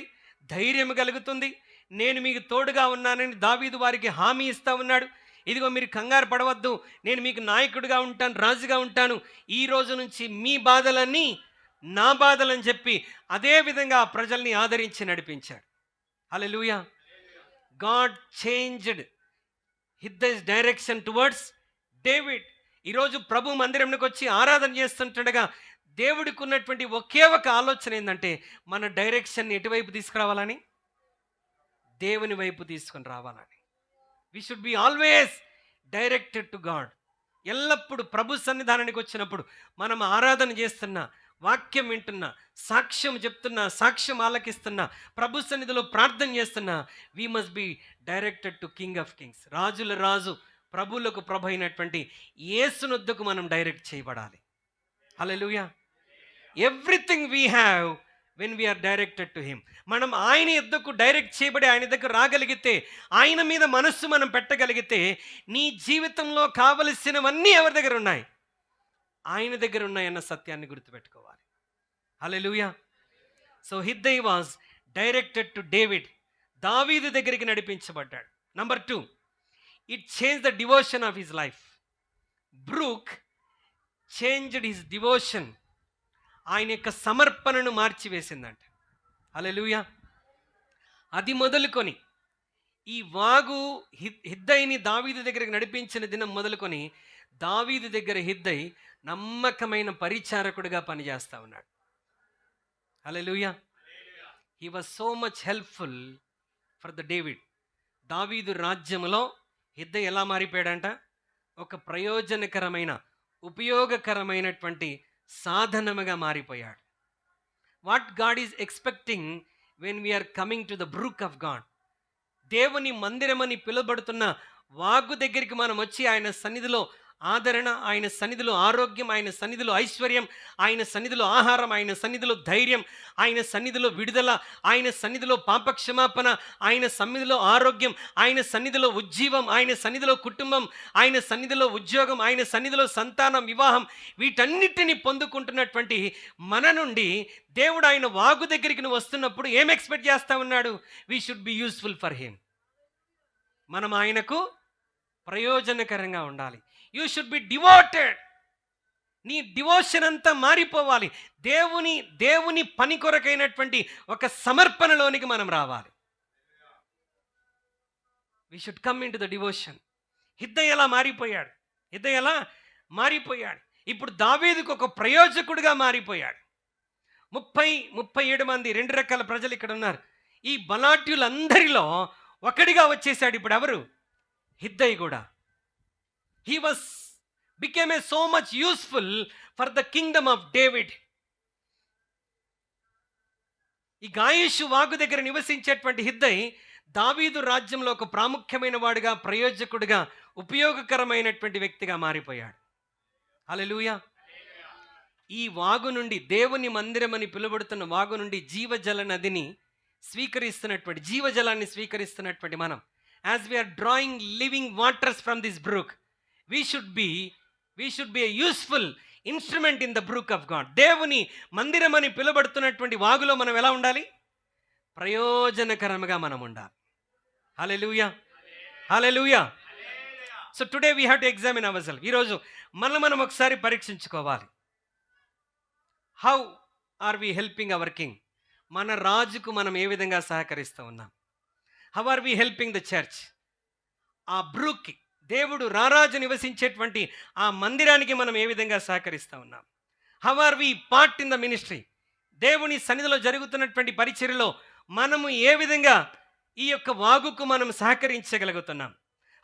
ధైర్యం కలుగుతుంది. నేను మీకు తోడుగా ఉన్నానని దావీదు వారికి హామీ ఇస్తూ ఉన్నాడు. ఇదిగో మీరు కంగారు పడవద్దు, నేను మీకు నాయకుడిగా ఉంటాను, రాజుగా ఉంటాను, ఈ రోజు నుంచి మీ బాధలన్నీ నా బాధలని చెప్పి అదే విధంగా ఆ ప్రజల్ని ఆదరించి నడిపించాడు. Hallelujah. God changed Hiddai's direction towards David. ఈరోజు ప్రభు మందిరంలోకి వచ్చి ఆరాధన చేస్తుండగా దేవుడికి ఉన్నటువంటి ఒకే ఒక ఆలోచన ఏంటంటే, మన డైరెక్షన్ని ఎటువైపు తీసుకురావాలని? దేవుని వైపు తీసుకొని రావాలని. We should be always directed to God. ఎల్లప్పుడూ ప్రభు సన్నిధానానికి వచ్చినప్పుడు మనం ఆరాధన చేస్తున్నా, వాక్యం వింటున్నా, సాక్ష్యం చెప్తున్నా, సాక్ష్యం ఆలకిస్తున్నా, ప్రభు సన్నిధిలో ప్రార్థన చేస్తున్నా, we must be directed to King of kings. రాజుల రాజు, ప్రభువులకు ప్రభు అయినటువంటి యేసునొద్దకు మనం డైరెక్ట్ చేయబడాలి. Hallelujah. Everything we have when we are directed to him. మనం ఆయన యొద్దకు డైరెక్ట్ చేయబడి ఆయన దగ్గర రాగలిగితే, ఆయన మీద మనస్సు మనం పెట్టగలిగితే, నీ జీవితంలో కావలసినవన్నీ ఎవరి దగ్గర ఉన్నాయి? ఆయన దగ్గర ఉన్నాయన్న సత్యాన్ని గుర్తుపెట్టుకోవాలి. Hallelujah. So Hiddai was directed to David. దావీదు దగ్గరికి నడిపించబడ్డాడు. Number 2, it change the devotion of his life. Brook changed his devotion. ఆయన యొక్క సమర్పణను మార్చివేసిందంట. హల్లెలూయా. అది మొదలుకొని ఈ వాగు హిద్దయిని దావీదు దగ్గరికి నడిపించిన దినం మొదలుకొని దావీదు దగ్గర హిద్దై నమ్మకమైన పరిచారకుడిగా పనిచేస్తా ఉన్నాడు. Hallelujah. He was so much helpful for the David. దావీదు రాజ్యములో హిద్దై ఎలా మారిపోయాడంట? ఒక ప్రయోజనకరమైన ఉపయోగకరమైనటువంటి సాధనముగా మారిపోయాడు. What God is expecting when we are coming to the brook of God. దేవుని మందిరమని పిలువబడుతున్న వాగు దగ్గరికి మనం వచ్చి ఆయన సన్నిధిలో ఆదరణ, ఆయన సన్నిధిలో ఆరోగ్యం, ఆయన సన్నిధిలో ఐశ్వర్యం, ఆయన సన్నిధిలో ఆహారం, ఆయన సన్నిధిలో ధైర్యం, ఆయన సన్నిధిలో విడుదల, ఆయన సన్నిధిలో పాపక్షమాపణ, ఆయన సన్నిధిలో ఆరోగ్యం, ఆయన సన్నిధిలో ఉజ్జీవం, ఆయన సన్నిధిలో కుటుంబం, ఆయన సన్నిధిలో ఉద్యోగం, ఆయన సన్నిధిలో సంతానం, వివాహం, వీటన్నిటిని పొందుకుంటున్నటువంటి మన నుండి దేవుడు ఆయన వాగు దగ్గరికి నువ్వు వస్తున్నప్పుడు ఏం ఎక్స్పెక్ట్ చేస్తా ఉన్నాడు? We should be useful for him. మనం ఆయనకు ప్రయోజనకరంగా ఉండాలి. You should be devoted. నీ డివోషన్ అంతా మారిపోవాలి. దేవుని పని కొరకైనటువంటి ఒక సమర్పణలోనికి మనం రావాలి. We should come in to the devotion. Hiddai ఎలా మారిపోయాడు? ఇప్పుడు దావీదుకు ఒక ప్రయోజకుడిగా మారిపోయాడు. 37 మంది 2 రకాల ప్రజలు ఇక్కడ ఉన్నారు. ఈ బలాఢ్యులందరిలో ఒకడిగా వచ్చేసాడు ఇప్పుడు. ఎవరు? హిద్దై కూడా. He became so much useful for the kingdom of David. ఈ గాయేషు వాగు దగ్గర నివసించేటువంటి హిద్దై దావీదు రాజ్యంలో ఒక ప్రాముఖ్యమైన వాడిగా, ప్రయోజకుడిగా, ఉపయోగకరమైనటువంటి వ్యక్తిగా మారిపోయాడు. హల్లెలూయా. ఈ వాగు నుండి, దేవుని మందిరమని పిలువబడుతున్న వాగు నుండి జీవజల నదిని స్వీకరిస్తున్నటువంటి, జీవజలాన్ని స్వీకరిస్తున్నటువంటి మనం, as we are drawing living waters from this brook, we should be a useful instrument in the brook of God. దేవుని మందిరమని పిలువబడుతున్నటువంటి వాగులో మనం ఎలా ఉండాలి? ప్రయోజనకరంగా మనం ఉండాలి. Hallelujah. Hallelujah. So today we have to examine our self. ఈరోజు మనం ఒకసారి పరీక్షించుకోవాలి. How are we helping our king? మన రాజుకు మనం ఏ విధంగా సహకరిస్తూ ఉన్నాం? How are we helping the church? ఆ బ్రూక్కి, దేవుడు రారాజు నివసించేటువంటి ఆ మందిరానికి మనం ఏ విధంగా సహకరిస్తూ ఉన్నాం? How are we part in the ministry? దేవుని సన్నిధిలో జరుగుతున్నటువంటి పరిచర్యలో మనము ఏ విధంగా ఈ యొక్క వాగుకు మనం సహకరించగలుగుతున్నాం?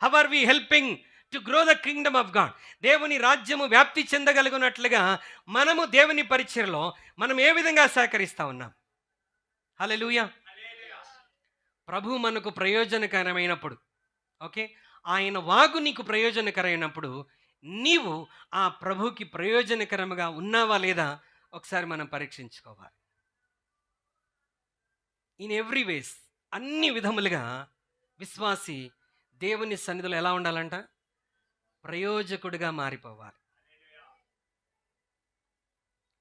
How are we helping to grow the kingdom of God? దేవుని రాజ్యము వ్యాప్తి చెందగలుగునట్లుగా మనము దేవుని పరిచర్యలో మనం ఏ విధంగా సహకరిస్తూ ఉన్నాం? హల్లెలూయా. ప్రభు మనకు ప్రయోజనకరమైనప్పుడు, ఓకే, ఆయన వాగు నీకు ప్రయోజనకరమైనప్పుడు నీవు ఆ ప్రభుకి ప్రయోజనకరంగా ఉన్నావా లేదా ఒకసారి మనం పరీక్షించుకోవాలి. ఇన్ ఎవ్రీ వేస్, అన్ని విధములుగా విశ్వాసి దేవుని సన్నిధిలో ఎలా ఉండాలంట? ప్రయోజకుడిగా మారిపోవాలి.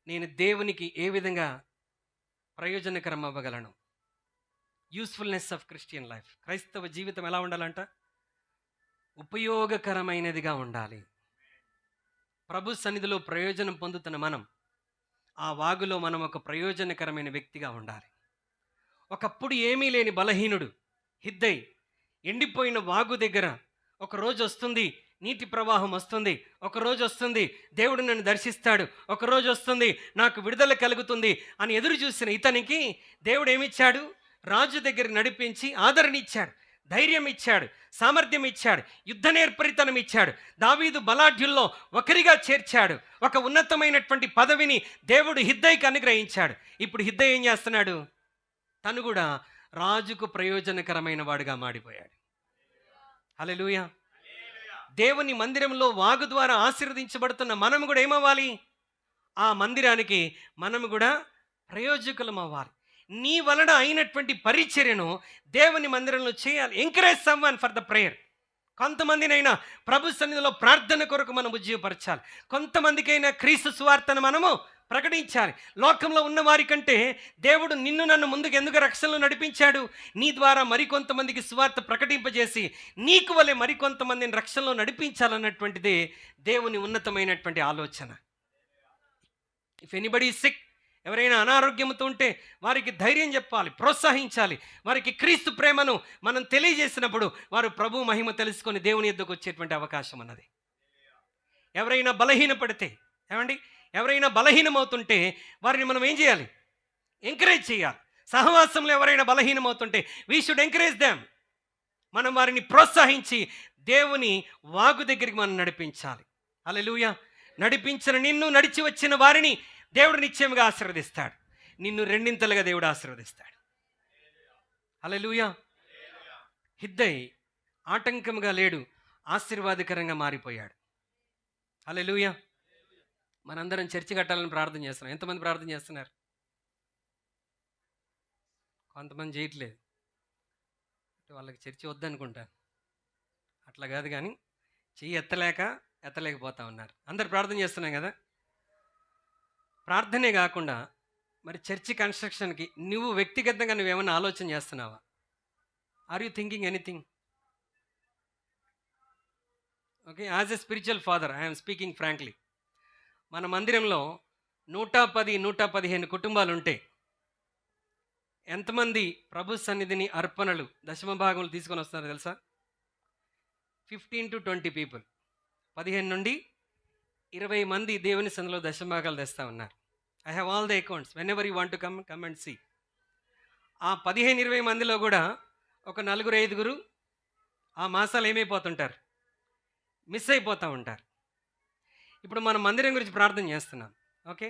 నేను దేవునికి ఏ విధంగా ప్రయోజనకరం అవ్వగలను? Usefulness of Christian life. క్రైస్తవ జీవితం ఎలా ఉండాలంట? ఉపయోగకరమైనదిగా ఉండాలి. ప్రభు సన్నిధిలో ప్రయోజనం పొందుతున్న మనం ఆ వాగులో మనం ఒక ప్రయోజనకరమైన వ్యక్తిగా ఉండాలి. ఒకప్పుడు ఏమీ లేని బలహీనుడు హిద్దై ఎండిపోయిన వాగు దగ్గర ఒక రోజు వస్తుంది, నీటి ప్రవాహం వస్తుంది, ఒక రోజు వస్తుంది, దేవుడు నన్ను దర్శిస్తాడు, ఒక రోజు వస్తుంది, నాకు విడుదల కలుగుతుంది అని ఎదురు చూసిన ఇతనికి దేవుడు ఏమిచ్చాడు? రాజు దగ్గర నడిపించి ఆదరణ ఇచ్చాడు, ధైర్యం ఇచ్చాడు, సామర్థ్యం ఇచ్చాడు, యుద్ధ నేర్పరితనం ఇచ్చాడు. దావీదు బలాఢ్యుల్లో ఒకరిగా చేర్చాడు. ఒక ఉన్నతమైనటువంటి పదవిని దేవుడు హిద్దైకి అనుగ్రహించాడు. ఇప్పుడు హిద్దై ఏం చేస్తున్నాడు? తను కూడా రాజుకు ప్రయోజనకరమైన వాడుగా మాడిపోయాడు. హల్లెలూయా. దేవుని మందిరంలో వాగు ద్వారా ఆశీర్వదించబడుతున్న మనం కూడా ఏమవ్వాలి? ఆ మందిరానికి మనము కూడా ప్రయోజకులం అవ్వాలి. నీ వలన అయినటువంటి పరిచర్యను దేవుని మందిరంలో చేయాలి. Encourage someone for the prayer. కొంతమందినైనా ప్రభు సన్నిధిలో ప్రార్థన కొరకు మనం ఉజ్జీవపరచాలి. కొంతమందికైనా క్రీస్తు సువార్తను మనము ప్రకటించాలి. లోకంలో ఉన్న వారి కంటే దేవుడు నిన్ను నన్ను ముందుకు ఎందుకు రక్షణలో నడిపించాడు? నీ ద్వారా మరికొంతమందికి సువార్త ప్రకటింపజేసి నీకు వలె మరికొంతమందిని రక్షణలో నడిపించాలన్నటువంటిదే దేవుని ఉన్నతమైనటువంటి ఆలోచన. ఇఫ్ ఎనీబడీ సిక్, ఎవరైనా అనారోగ్యంతో ఉంటే వారికి ధైర్యం చెప్పాలి, ప్రోత్సహించాలి. వారికి క్రీస్తు ప్రేమను మనం తెలియజేసినప్పుడు వారు ప్రభు మహిమ తెలుసుకొని దేవుని యొద్దకు వచ్చేటువంటి అవకాశం ఉన్నది. ఎవరైనా బలహీనపడితే, ఏమండి, ఎవరైనా బలహీనమవుతుంటే వారిని మనం ఏం చేయాలి? ఎంకరేజ్ చేయాలి. సహవాసంలో ఎవరైనా బలహీనమవుతుంటే వీ షుడ్ ఎంకరేజ్ దెమ్. మనం వారిని ప్రోత్సహించి దేవుని వాగు దగ్గరికి మనం నడిపించాలి. హల్లెలూయా. నడిపించిన నిన్ను, నడిచి వచ్చిన వారిని దేవుడు నిశ్చయంగా ఆశీర్వదిస్తాడు. నిన్ను రెండింతలుగా దేవుడు ఆశీర్వదిస్తాడు. హల్లెలూయా. హిద్దై ఆటంకంగా లేడు, ఆశీర్వాదకరంగా మారిపోయాడు. హల్లెలూయా. మనందరం చర్చి కట్టాలని ప్రార్థన చేస్తున్నాం. ఎంతమంది ప్రార్థన చేస్తున్నారు? కొంతమంది చేయట్లేదు. వాళ్ళకి చర్చి వద్దనుకుంటాను. అట్లా కాదు, కానీ చెయ్యి ఎత్తలేకపోతా ఉన్నారు. అందరు ప్రార్థన చేస్తున్నాం కదా. ప్రార్థనే కాకుండా మరి చర్చి కన్స్ట్రక్షన్కి నువ్వు వ్యక్తిగతంగా నువ్వేమన్నా ఆలోచన చేస్తున్నావా? Are you thinking anything? Okay, as a spiritual father I'm speaking frankly. మన మందిరంలో 110-115 కుటుంబాలు ఉంటే ఎంతమంది ప్రభు సన్నిధిని అర్పణలు, దశమ భాగములు తీసుకొని వస్తున్నారో తెలుసా? 15 to 20 పీపుల్. 15 నుండి 20 మంది దేవుని సన్నిధిలో దశమభాగాలు తెస్తూ ఉన్నారు. I have all the accounts. Whenever you want to come and see. ఆ 15-20 మందిలో కూడా ఒక 4-5 ఆ మాసాలు ఏమైపోతుంటారు? మిస్ అయిపోతూ ఉంటారు. ఇప్పుడు మనం మందిరం గురించి ప్రార్థన చేస్తున్నాం. ఓకే,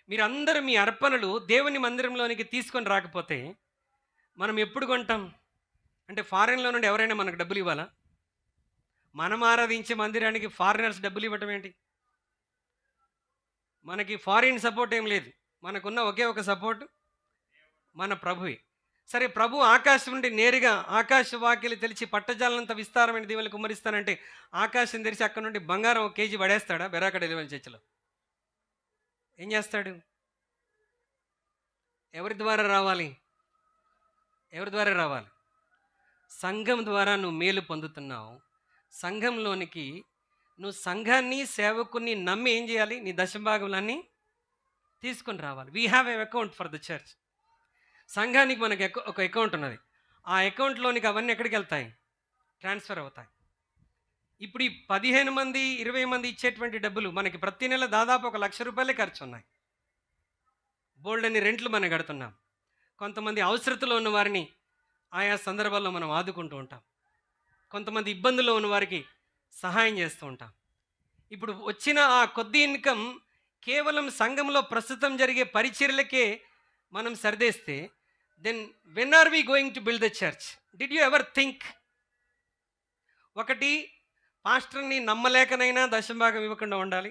మీరందరూ మీ అర్పణలు దేవుని మందిరంలోనికి తీసుకొని రాకపోతే మనం ఎప్పుడు కొంటాం? అంటే ఫారెన్లో నుండి ఎవరైనా మనకు డబ్బులు ఇవ్వాలా? మనం ఆరాధించే మందిరానికి ఫారినర్స్ డబ్బులు ఇవ్వటం ఏంటి? మనకి ఫారిన్ సపోర్ట్ ఏం లేదు. మనకున్న ఒకే ఒక సపోర్ట్ మన ప్రభువే. సరే, ప్రభు ఆకాశం నుండి నేరుగా ఆకాశ వాక్యలు తెలిసి పట్టజాలంత విస్తారమైన దీవెనలు కుమ్మరిస్తానంటే ఆకాశం తెరిచి అక్కడ నుండి బంగారం 1 కేజీ పడేస్తాడా? బెరాక డెలివరీ చర్చిలో ఏం చేస్తాడు? ఎవరి ద్వారా రావాలి? ఎవరి ద్వారా రావాలి? సంఘం ద్వారా నువ్వు మేలు పొందుతున్నావు. సంఘంలోనికి నువ్వు సంఘాన్ని, సేవకుని నమ్మి ఏం చేయాలి? నీ దశభాగములన్నీ తీసుకొని రావాలి. We have a account for the church. సంఘానికి మనకి ఒక అకౌంట్ ఉన్నది. ఆ అకౌంట్లోనికి అవన్నీ ఎక్కడికి వెళ్తాయి? ట్రాన్స్ఫర్ అవుతాయి. ఇప్పుడు ఈ 15 మంది 20 మంది ఇచ్చేటువంటి డబ్బులు మనకి ప్రతి నెల దాదాపు 1 లక్ష రూపాయలే ఖర్చు ఉన్నాయి. బోల్డ్ అని రెంట్లు మనం కడుతున్నాం. కొంతమంది అవసరతలో ఉన్న వారిని ఆయా సందర్భాల్లో మనం ఆదుకుంటూ ఉంటాం. కొంతమంది ఇబ్బందుల్లో ఉన్న వారికి సహాయం చేస్తూ ఉంటాం. ఇప్పుడు వచ్చిన ఆ కొద్ది ఇన్కమ్ కేవలం సంఘంలో ప్రస్తుతం జరిగే పరిచర్యలకే మనం సర్దేస్తే then when are we going to build the church? Did you ever think? ఒకటి, పాస్టర్ని నమ్మలేకనైనా దశభాగం ఇవ్వకుండా ఉండాలి.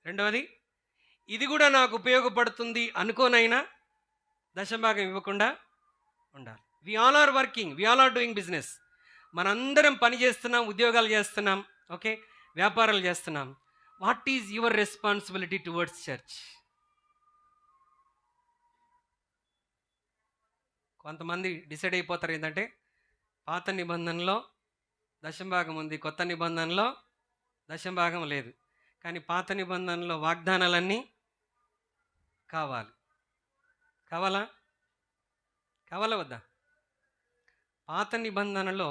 రెండవది, ఇది కూడా నాకు ఉపయోగపడుతుంది అనుకోనైనా దశభాగం ఇవ్వకుండా ఉండాలి. We all are working, we all are doing business. మనందరం పని చేస్తున్నాం, ఉద్యోగాలు చేస్తున్నాం, ఓకే, వ్యాపారాలు చేస్తున్నాం. What is your responsibility towards church? కొంతమంది డిసైడ్ అయిపోతారు ఏంటంటే పాత నిబంధనలో దశభాగం ఉంది, కొత్త నిబంధనలో దశభాగం లేదు. కానీ పాత నిబంధనలో వాగ్దానాలన్నీ కావాలి. కావాలా వద్దా? పాత నిబంధనలో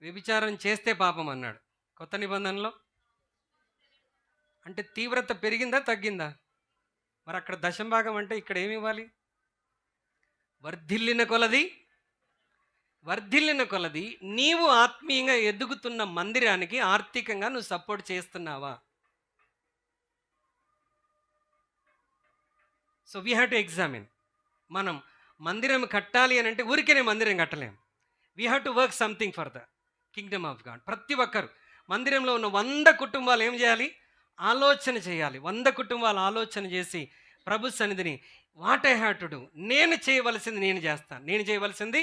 వ్యభిచారం చేస్తే పాపం అన్నాడు. కొత్త నిబంధనలో అంటే తీవ్రత పెరిగిందా తగ్గిందా? మరి అక్కడ దశభాగం అంటే ఇక్కడ ఏమి ఇవ్వాలి? వర్ధిల్లిన కొలది నీవు ఆత్మీయంగా ఎదుగుతున్న మందిరానికి ఆర్థికంగా నువ్వు సపోర్ట్ చేస్తున్నావా? So we have to examine. మనం మందిరం కట్టాలి అని అంటే ఊరికేనే మందిరం కట్టలేము. We have to work something for the kingdom of God. ప్రతి ఒక్కరు మందిరంలో ఉన్న 100 కుటుంబాలు ఏం చేయాలి? ఆలోచన చేయాలి. 100 కుటుంబాలు ఆలోచన చేసి ప్రభు సన్నిధిని what I have to do, నేను చేయవలసింది నేను చేస్తాను, నేను చేయవలసింది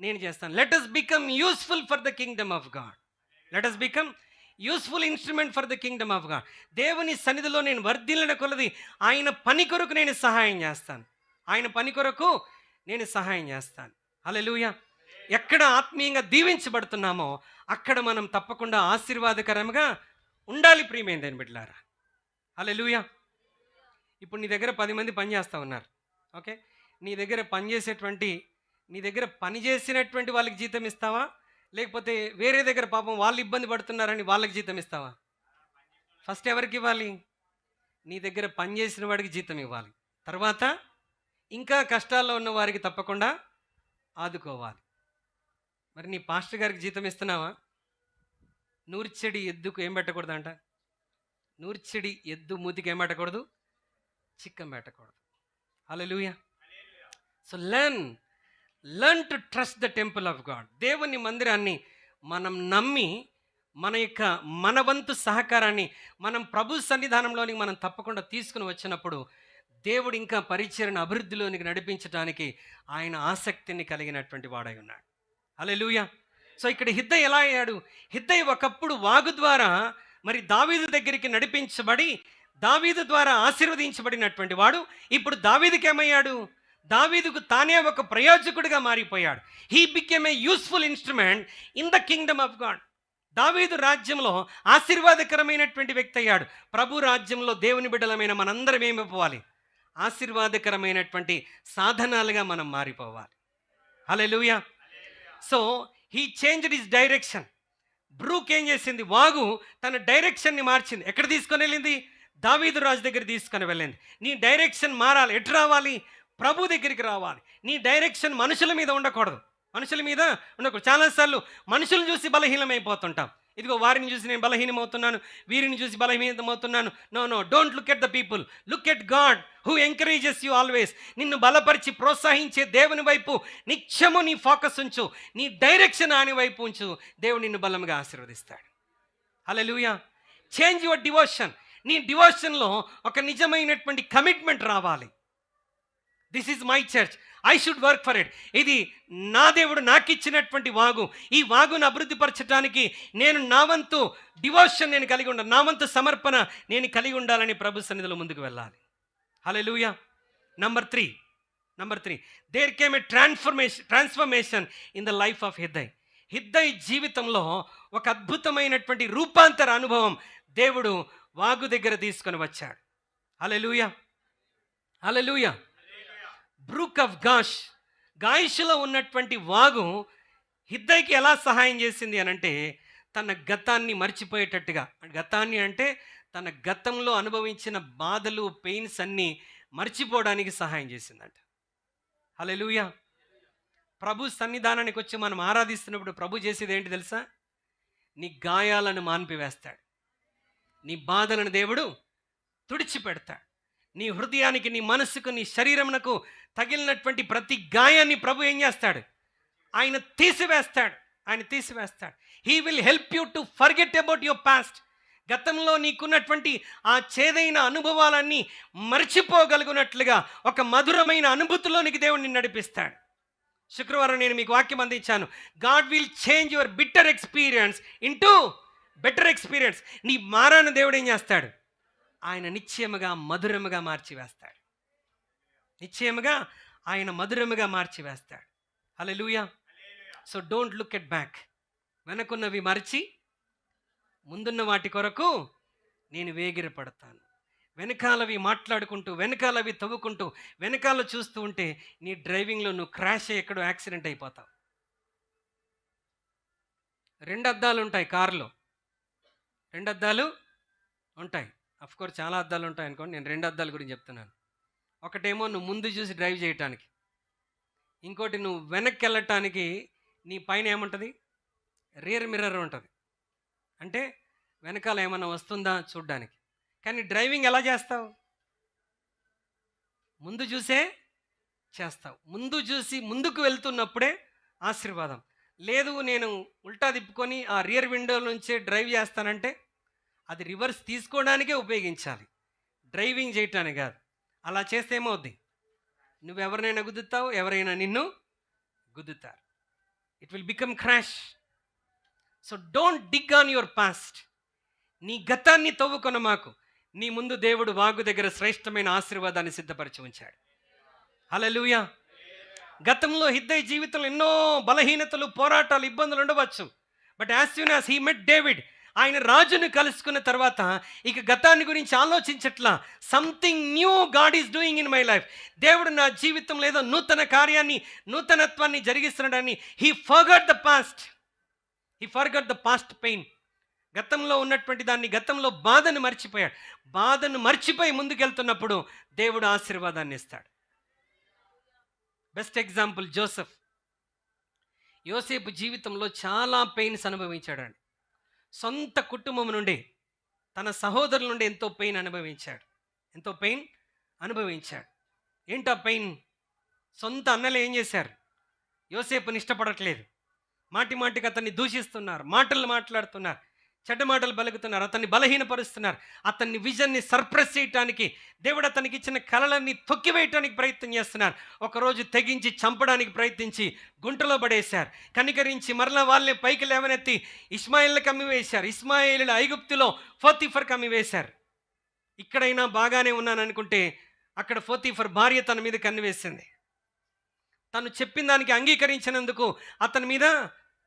నేను చేస్తాను. Let us become useful for the kingdom of God. Let us become useful instrument for the kingdom of God. దేవుని సన్నిధిలో నేను వర్ధిల్లిన కొలది ఆయన పని కొరకు నేను సహాయం చేస్తాను. ఆయన పని కొరకు నేను సహాయం చేస్తాను. హల్లెలూయా. ఎక్కడ ఆత్మీయంగా దీవించబడుతున్నామో అక్కడ మనం తప్పకుండా ఆశీర్వాదకరంగా ఉండాలి ప్రియమైన దేవుని బిడ్డలారా. హల్లెలూయా. ఇప్పుడు నీ దగ్గర 10 మంది పని చేస్తూ ఉన్నారు. ఓకే, నీ దగ్గర పని చేసినటువంటి వాళ్ళకి జీతం ఇస్తావా, లేకపోతే వేరే దగ్గర పాపం వాళ్ళు ఇబ్బంది పడుతున్నారని వాళ్ళకి జీతం ఇస్తావా? ఫస్ట్ ఎవరికి ఇవ్వాలి? నీ దగ్గర పని చేసిన వాడికి జీతం ఇవ్వాలి. తర్వాత ఇంకా కష్టాల్లో ఉన్న వారికి తప్పకుండా ఆదుకోవాలి. మరి నీ పాస్టర్ గారికి జీతం ఇస్తున్నావా? నూర్చెడి ఎద్దుకు ఏం పెట్టకూడదంట? నూర్చెడి ఎద్దు మూతికి ఏం పెట్టకూడదు? చిక్కం పెట్టకూడదు. Hallelujah. So learn to trust the temple of God. దేవుని మందిరాన్ని మనం నమ్మి మన వంతు సహకారాన్ని మనం ప్రభు సన్నిధానంలోనికి మనం తప్పకుండా తీసుకుని వచ్చినప్పుడు దేవుడు ఇంకా పరిచర్యను అభివృద్ధిలోనికి నడిపించడానికి ఆయన ఆసక్తిని కలిగినటువంటి వాడై ఉన్నాడు. హల్లెలూయా. సో ఇక్కడ హిద్దై ఎలా అయ్యాడు? హిద్దై ఒకప్పుడు వాగు ద్వారా మరి దావీదు దగ్గరికి నడిపించబడి దావీదు ద్వారా ఆశీర్వదించబడినటువంటి వాడు ఇప్పుడు దావీదుకి ఏమయ్యాడు? దావీదుకు తానే ఒక ప్రయోజకుడిగా మారిపోయాడు. He became a useful instrument in the kingdom of God. దావీదు రాజ్యంలో ఆశీర్వాదకరమైనటువంటి వ్యక్తి అయ్యాడు. ప్రభు రాజ్యంలో దేవుని బిడ్డలమైన మనందరం ఏమైపోవాలి? ఆశీర్వాదకరమైనటువంటి సాధనాలుగా మనం మారిపోవాలి. Hallelujah. So he changed his direction. Brook ఏం చేసింది? వాగు తన డైరెక్షన్ని మార్చింది. ఎక్కడ తీసుకొని వెళ్ళింది? దావీదు రాజు దగ్గర తీసుకొని వెళ్ళింది. నీ డైరెక్షన్ మారాలి. ఎటు రావాలి? ప్రభు దగ్గరికి రావాలి. నీ డైరెక్షన్ మనుషుల మీద ఉండకూడదు. చాలాసార్లు మనుషులను చూసి బలహీనమైపోతుంటాం. ఇదిగో వారిని చూసి నేను బలహీనమవుతున్నాను, వీరిని చూసి బలహీనమవుతున్నాను. No, don't look at the people, look at God who encourages you always. నిన్ను బలపరిచి ప్రోత్సహించే దేవుని వైపు నిత్యము నీ ఫోకస్ ఉంచు, నీ డైరెక్షన్ ఆయన వైపు ఉంచు. దేవుడు నిన్ను బలంగా ఆశీర్వదిస్తాడు. హల్లెలూయా. Change your devotion. నీ డివోషన్లో ఒక నిజమైనటువంటి కమిట్మెంట్ రావాలి. This is my church, I should work for it. ఇది నా దేవుడు నాకు ఇచ్చినటువంటి వాగు. ఈ వాగును అభివృద్ధిపరచడానికి నేను నా వంతు డివోషన్ నేను కలిగి ఉండాలి, నా వంతు సమర్పణ నేను కలిగి ఉండాలని ప్రభు సన్నిధిలో ముందుకు వెళ్ళాలి. Hallelujah. Number three, there came a transformation in the life of Hiddai. Hiddai జీవితంలో ఒక అద్భుతమైనటువంటి రూపాంతర అనుభవం దేవుడు వాగు దగ్గర తీసుకొని వచ్చాడు. హల్లెలూయా. హల్లెలూయా. బ్రూక్ ఆఫ్ గాయిషులో ఉన్నటువంటి వాగు హిద్దైకి ఎలా సహాయం చేసింది అనంటే, తన గతాన్ని మర్చిపోయేటట్టుగా, గతాన్ని అంటే తన గతంలో అనుభవించిన బాధలు, పెయిన్స్ అన్నీ మర్చిపోవడానికి సహాయం చేసిందంట. హల్లెలూయా. ప్రభు సన్నిధానానికి వచ్చి మనం ఆరాధిస్తున్నప్పుడు ప్రభు చేసేది ఏంటి తెలుసా? నీ గాయాలను మాన్పివేస్తాడు, నీ బాధలను దేవుడు తుడిచిపెడతాడు. నీ హృదయానికి, నీ మనసుకు, నీ శరీరమునకు తగిలినటువంటి ప్రతి గాయాన్ని ప్రభు ఏం చేస్తాడు? ఆయన తీసివేస్తాడు. He will help you to forget about your past. గతంలో నీకున్నటువంటి ఆ చేదైన అనుభవాలన్నీ మర్చిపోగలుగునట్లుగా ఒక మధురమైన అనుభూతిలోనికి దేవుడు నిన్ను నడిపిస్తాడు. శుక్రవారం నేను మీకు వాక్యం అందించాను. God will change your bitter experience into better experience. నీ మారాన్ని దేవుడు ఏం చేస్తాడు? ఆయన నిశ్చయముగా మధురముగా మార్చివేస్తాడు. Hallelujah. So don't look at back. వెనకున్నవి మరిచి ముందున్న వాటి కొరకు నేను వేగిరపడతాను. వెనకాలవి మాట్లాడుకుంటూ, వెనకాలవి తవ్వుకుంటూ, వెనకాల చూస్తూ ఉంటే నీ డ్రైవింగ్లో నువ్వు క్రాష్ అయ్యి ఎక్కడో యాక్సిడెంట్ అయిపోతావు. 2 అద్దాలు ఉంటాయి కారులో, 2 అద్దాలు ఉంటాయి. అఫ్కోర్స్ చాలా అద్దాలు ఉంటాయి అనుకోండి, నేను 2 అద్దాల గురించి చెప్తున్నాను. ఒకటేమో నువ్వు ముందు చూసి డ్రైవ్ చేయటానికి, ఇంకోటి నువ్వు వెనక్కి వెళ్ళటానికి. నీ పైన ఏముంటుంది? రియర్ మిర్రర్ ఉంటుంది. అంటే వెనకాల ఏమన్నా వస్తుందా చూడ్డానికి. కానీ డ్రైవింగ్ ఎలా చేస్తావు? ముందు చూసే చేస్తావు. ముందు చూసి ముందుకు వెళ్తున్నప్పుడే ఆశీర్వాదం. లేదు నేను ఉల్టా తిప్పుకొని ఆ రియర్ విండో నుంచే డ్రైవ్ చేస్తానంటే అది రివర్స్ తీసుకోవడానికే ఉపయోగించాలి, డ్రైవింగ్ చేయటానికి కాదు. అలా చేస్తే ఏమవుద్ది? నువ్వు ఎవరినైనా గుద్దుతావు, ఎవరైనా నిన్ను గుద్దుతారు. It will become crash. So don't dig on your past. నీ గతాన్ని తవ్వుకొన మాకు. నీ ముందు దేవుడు వాగు దగ్గర శ్రేష్టమైన ఆశీర్వాదాన్ని సిద్ధపరిచి ఉంచాడు. హల్లెలూయా. గతంలో హిద్దయి జీవితంలో ఎన్నో బలహీనతలు, పోరాటాలు, ఇబ్బందులు ఉండవచ్చు. But as soon as he met David, ఆయన రాజును కలుసుకున్న తర్వాత ఇక గతాన్ని గురించి ఆలోచించట్లా. Something new God is doing in my life. దేవుడు నా జీవితంలో ఏదో నూతన కార్యాన్ని, నూతనత్వాన్ని జరిగిస్తున్నాడని he forgot the past. He forgot the past pain. గతంలో ఉన్నటువంటి దాన్ని, గతంలో బాధను మర్చిపోయాడు. బాధను మర్చిపోయి ముందుకెళ్తున్నప్పుడు దేవుడు ఆశీర్వాదాన్ని ఇస్తాడు. Best example Joseph. యోసేపు జీవితంలో చాలా పెయిన్స్ అనుభవించాడండి. సొంత కుటుంబం నుండి, తన సహోదరుల నుండి ఎంతో పెయిన్ అనుభవించాడు. ఎంతో పెయిన్ అనుభవించాడు. ఏంటా పెయిన్? సొంత అన్నలు ఏం చేశారు? యోసేపుని ఇష్టపడట్లేదు. మాటి మాటికి అతన్ని దూషిస్తున్నారు, మాటలు మాట్లాడుతున్నారు, చెడ్డ మాటలు పలుకుతున్నారు, అతన్ని బలహీనపరుస్తున్నారు. అతన్ని విజన్ని సర్ప్రెస్ చేయడానికి, దేవుడు అతనికి ఇచ్చిన కలలన్నీ తొక్కివేయటానికి ప్రయత్నం చేస్తున్నారు. ఒకరోజు తెగించి చంపడానికి ప్రయత్నించి గుంటలో పడేశారు. కనికరించి మరలా వాళ్ళని పైకి లేవనెత్తి ఇష్మాయిల్ని కమ్మివేశారు. ఇష్మాయిలు ఐగుప్తులో పోతీఫర్ కమ్మివేశారు. ఇక్కడైనా బాగానే ఉన్నాను అనుకుంటే అక్కడ పోతీఫర్ భార్య తన మీద కన్నివేసింది. తను చెప్పిన దానికి అంగీకరించినందుకు అతని మీద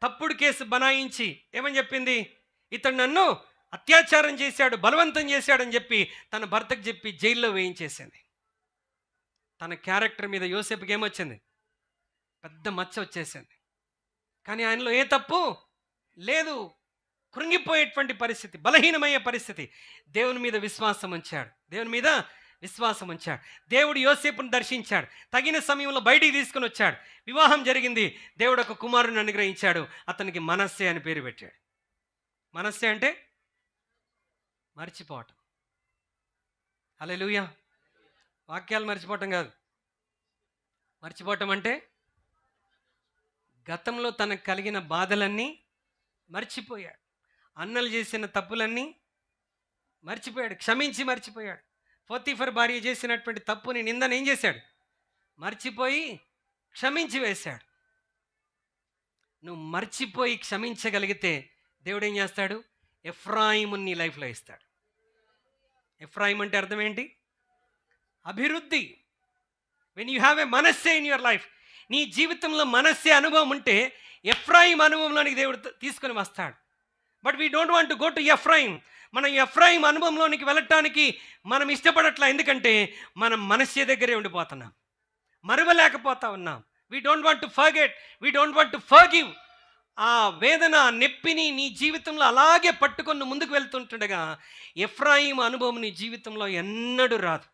తప్పుడు కేసు బనాయించి ఏమని చెప్పింది? ఇతడు నన్ను అత్యాచారం చేశాడు, బలవంతం చేశాడని చెప్పి తన భర్తకు చెప్పి జైల్లో వేయించేసింది. తన క్యారెక్టర్ మీద యోసేపుకి ఏమొచ్చింది? పెద్ద మచ్చ వచ్చేసింది. కానీ ఆయనలో ఏ తప్పు లేదు. కృంగిపోయేటువంటి పరిస్థితి, బలహీనమయ్యే పరిస్థితి. దేవుని మీద విశ్వాసం ఉంచాడు. దేవుని మీద విశ్వాసం ఉంచాడు. దేవుడు యోసేపును దర్శించాడు. తగిన సమయంలో బయటికి తీసుకుని వచ్చాడు. వివాహం జరిగింది. దేవుడు ఒక కుమారుని అనుగ్రహించాడు. అతనికి మనస్సే అని పేరు పెట్టాడు. మనస్సే అంటే మర్చిపోవటం. హల్లెలూయా. వాక్యాలు మర్చిపోవటం కాదు. మర్చిపోవటం అంటే గతంలో తనకు కలిగిన బాధలన్నీ మర్చిపోయాడు. అన్నలు చేసిన తప్పులన్నీ మర్చిపోయాడు, క్షమించి మర్చిపోయాడు. పోతీఫర్ భార్య చేసినటువంటి తప్పుని, నిందను ఏం చేశాడు? మర్చిపోయి క్షమించి వేశాడు. నువ్వు మర్చిపోయి క్షమించగలిగితే దేవుడు ఏం చేస్తాడు? ఎఫ్రాయిము నీ లైఫ్లో ఇస్తాడు. ఎఫ్రాయిం అంటే అర్థం ఏంటి? అభివృద్ధి. వెన్ యూ హ్యావ్ ఎ మనస్సే ఇన్ యువర్ లైఫ్, నీ జీవితంలో మనస్సే అనుభవం ఉంటే ఎఫ్రాయిం అనుభవంలోనికి దేవుడు తీసుకొని వస్తాడు. But we don't want to go to Ephraim. మనం ఎఫ్రాయిం అనుభవంలోనికి వెళ్ళటానికి మనం ఇష్టపడట్లా. ఎందుకంటే మనం మనస్సే దగ్గరే ఉండిపోతున్నాం, మరువలేకపోతా ఉన్నాం. We don't want to forget, we don't want to forgive. ఆ వేదన, నెప్పిని నీ జీవితంలో అలాగే పట్టుకొని ముందుకు వెళ్తుంటుండగా ఎఫ్రాయిం అనుభవం నీ జీవితంలో ఎన్నడూ రాదు.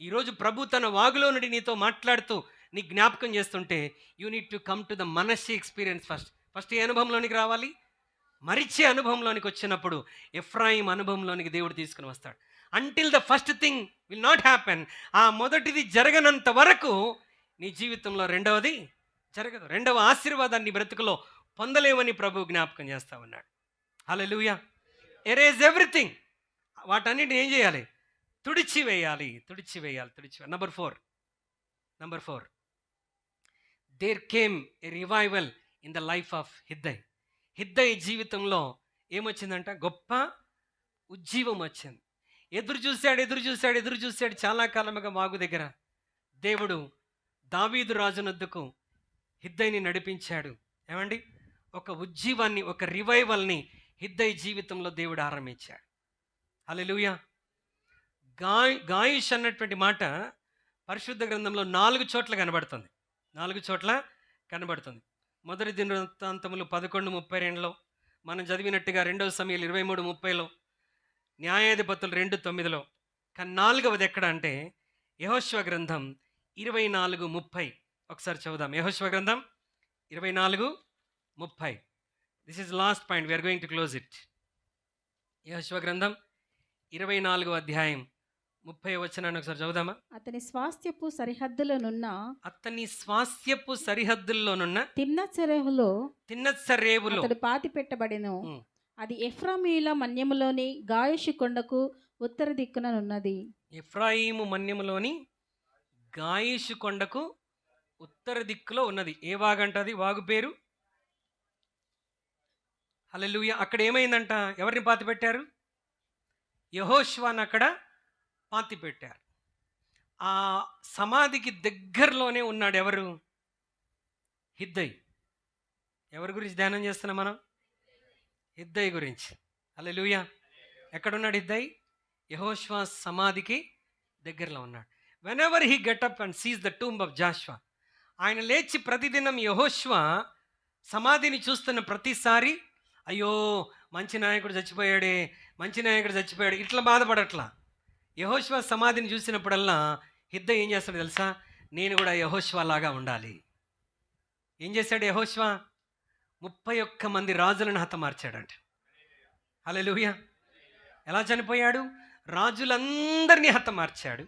ఈరోజు ప్రభు తన వాగులో నుండి నీతో మాట్లాడుతూ నీ జ్ఞాపకం చేస్తుంటే you need to come to the Manasseh experience first ఏ అనుభవంలోనికి రావాలి? మరిచే అనుభవంలోనికి వచ్చినప్పుడు ఎఫ్రాయిం అనుభవంలోనికి దేవుడు తీసుకుని వస్తాడు. Until the first thing will not happen, ఆ మొదటిది జరగనంత వరకు నీ జీవితంలో రెండవది జరగదు. రెండవ ఆశీర్వాదాన్ని బ్రతుకులో పొందలేమని ప్రభు జ్ఞాపకం చేస్తా ఉన్నాడు. హల్లెలూయా. Erase everything. వాటన్నిటిని ఏం చేయాలి? తుడిచివేయాలి. Number 4 there came a revival in the life of Hiddai. Hiddai జీవితంలో ఏమొచ్చిందంట? గొప్ప ఉజ్జీవం వచ్చింది. ఎదురు చూశాడు చాలా కాలముగా వాగు దగ్గర. దేవుడు దావీదు రాజునొద్దకు హిద్దైని నడిపించాడు. ఏమండి? ఒక ఉజ్జీవాన్ని, ఒక రివైవల్ని హిద్దై జీవితంలో దేవుడు ఆరంభించాడు. హల్లెలూయా. గాయుష్ అన్నటువంటి మాట పరిశుద్ధ గ్రంథంలో 4 చోట్ల కనబడుతుంది. 4 చోట్ల కనబడుతుంది. మొదటి దినవృత్తాంతములు 11:32లో, మనం చదివినట్టుగా 2 సమూయేలు 23:30లో, న్యాయాధిపతులు 2:9లో. కానీ 4వది ఎక్కడ అంటే యెహోషువ గ్రంథం 24:30. ఒకసారి చదువుదాం. యెహోషువ గ్రంథం 24:30. This is last point, we are going to close it. యెహోషువ గ్రంథం 24వ అధ్యాయం 30వ వచనాన్ని ఒకసారి చదువుదామా? అతని స్వాస్థ్యపు సరిహద్దులోనున్న తిమ్నత్సరేవులో అతడు పాతి పెట్టబడెను. అది ఎఫ్రాయిముల మన్యములోని గాయుషు కొండకు ఉత్తర దిక్కున ఉన్నది. ఎఫ్రాయిము మన్యములోని గాయుషు కొండకు ఉత్తర దిక్కులో ఉన్నది. ఏ వాగంటది? వాగు పేరు హల్లెలూయా. అక్కడ ఏమైందంట? ఎవరిని పాతిపెట్టారు? యెహోషువను అక్కడ పాతిపెట్టారు. ఆ సమాధికి దగ్గరలోనే ఉన్నాడు ఎవరు? హిద్దై. ఎవరి గురించి ధ్యానం చేస్తున్నాం మనం? హిద్దై గురించి. హల్లెలూయా. ఎక్కడున్నాడు హిద్దై? యెహోషువ సమాధికి దగ్గరలో ఉన్నాడు. Whenever he get up and seize the tomb of Jashuva, ఆయన లేచి ప్రతిదినం యెహోషువ సమాధిని చూస్తున్న ప్రతిసారి అయ్యో మంచి నాయకుడు చచ్చిపోయాడే, మంచి నాయకుడు చచ్చిపోయాడు, ఇట్లా బాధపడట్లా. యెహోషువ సమాధిని చూసినప్పుడల్లా హిద్దై ఏం చేస్తాడు తెలుసా? నేను కూడా యెహోషువ లాగా ఉండాలి. ఏం చేశాడు యెహోషువ? 31 మంది రాజులను హతమార్చాడంట. హల్లెలూయా. ఎలా చనిపోయాడు? రాజులందరినీ హతమార్చాడు.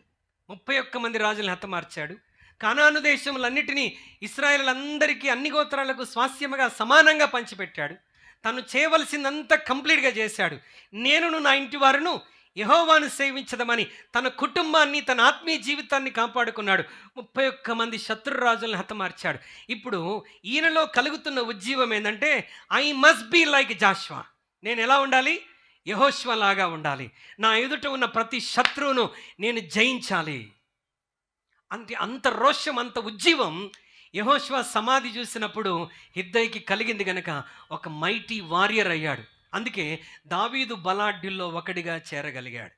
31 మంది రాజులను హతమార్చాడు. కానాను దేశములన్నిటినీ ఇశ్రాయేలులందరికీ అన్ని గోత్రాలకు స్వాస్యముగా సమానంగా పంచిపెట్టాడు. తను చేయవలసిందంతా కంప్లీట్గా చేశాడు. నేనును నా ఇంటి వారును యెహోవాను సేవించదమని తన కుటుంబాన్ని, తన ఆత్మీయ జీవితాన్ని కాపాడుకున్నాడు. 31 మంది శత్రురాజులను హతమార్చాడు. ఇప్పుడు ఈయనలో కలుగుతున్న ఉజ్జీవం ఏంటంటే, I must be like Joshua. నేను ఎలా ఉండాలి? యెహోషువ లాగా ఉండాలి. నా ఎదుట ఉన్న ప్రతి శత్రువును నేను జయించాలి. అంత రోషం, అంత ఉజ్జీవం యెహోషువ సమాధి చూసినప్పుడు హిద్దైకి కలిగింది గనక ఒక మైటీ వారియర్ అయ్యాడు. అందుకే దావీదు బలాఢ్యుల్లో ఒకడిగా చేరగలిగాడు.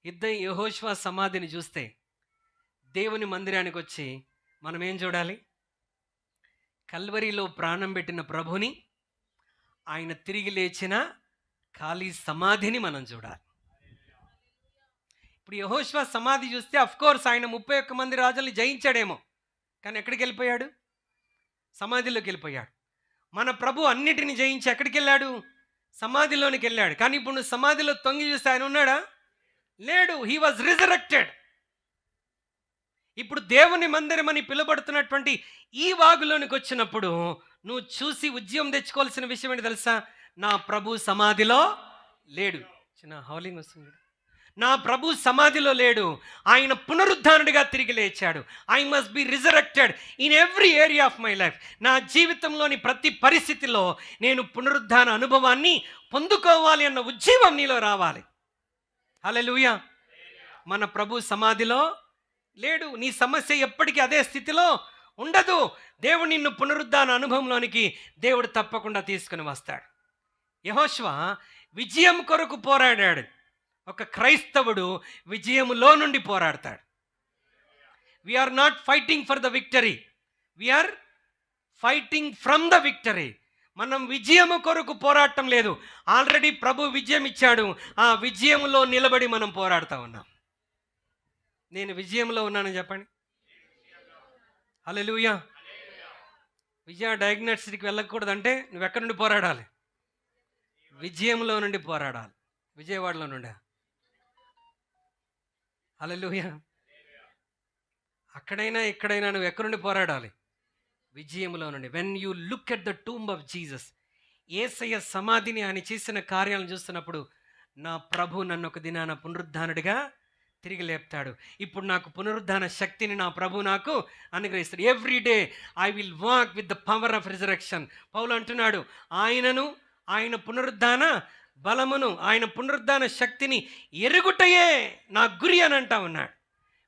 హిద్దై యెహోషువ సమాధిని చూస్తే దేవుని మందిరానికి వచ్చి మనం ఏం చూడాలి? కల్వరిలో ప్రాణం పెట్టిన ప్రభుని, ఆయన తిరిగి లేచిన ఖాళీ సమాధిని మనం చూడాలి. ఇప్పుడు యెహోషువ సమాధి చూస్తే అఫ్కోర్స్ ఆయన 31 మంది రాజుల్ని జయించాడేమో, కానీ ఎక్కడికి వెళ్ళిపోయాడు? సమాధిలోకి వెళ్ళిపోయాడు. మన ప్రభు అన్నిటిని జయించి ఎక్కడికి వెళ్ళాడు? సమాధిలోనికి వెళ్ళాడు. కానీ ఇప్పుడు నువ్వు సమాధిలో తొంగి చూస్తే ఆయన ఉన్నాడా? లేడు. He was resurrected. ఇప్పుడు దేవుని మందిరం అని పిలువబడుతున్నటువంటి ఈ వాగులోనికి వచ్చినప్పుడు నువ్వు చూసి ఉద్యమం తెచ్చుకోవాల్సిన విషయం ఏంటి తెలుసా? నా ప్రభు సమాధిలో లేడు. చిన్న హౌలింగ్ వస్తుంది. నా ప్రభు సమాధిలో లేడు, ఆయన పునరుద్ధానుడిగా తిరిగి లేచాడు. I must be resurrected in every area of my life. నా జీవితంలోని ప్రతి పరిస్థితిలో నేను పునరుద్ధాన అనుభవాన్ని పొందుకోవాలి అన్న ఉజ్జీవం నీలో రావాలి. హల్లెలూయా. మన ప్రభు సమాధిలో లేడు. నీ సమస్య ఎప్పటికీ అదే స్థితిలో ఉండదు. దేవుడు నిన్ను పునరుద్ధాన అనుభవంలోనికి దేవుడు తప్పకుండా తీసుకుని వస్తాడు. యెహోషువ విజయం కొరకు పోరాడాడు. ఒక క్రైస్తవుడు విజయములో నుండి పోరాడతాడు. We are not fighting for the victory, we are fighting from the victory. మనం విజయము కొరకు పోరాటం లేదు, ఆల్రెడీ ప్రభు విజయం ఇచ్చాడు. ఆ విజయంలో నిలబడి మనం పోరాడుతూ ఉన్నాం. నేను విజయంలో ఉన్నానని చెప్పండి. హల్లెలూయా. విజయ డయాగ్నోస్టిక్కి వెళ్ళకూడదంటే నువ్వు ఎక్కడి నుండి పోరాడాలి? విజయంలో నుండి పోరాడాలి. విజయవాడలో నుండి. హల్లెలూయా. అక్కడైనా ఇక్కడైనా నువ్వు ఎక్కడి నుండి పోరాడాలి? విజయంలో నుండి. When you look at the tomb of Jesus, యేసయ్య సమాధిని ఆయన చేసిన కార్యాలను చూస్తున్నప్పుడు నా ప్రభు నన్ను ఒక దినాన పునరుద్ధానుడిగా తిరిగి లేపుతాడు. ఇప్పుడు నాకు పునరుద్ధాన శక్తిని నా ప్రభు నాకు అనుగ్రహిస్తాడు. Every day I will walk with the power of resurrection. పౌలు అంటున్నాడు, ఆయనను, ఆయన పునరుద్ధాన బలమును, ఆయన పునరుద్ధాన శక్తిని ఎరుగుటయే నా గురి అని అంటా ఉన్నాడు.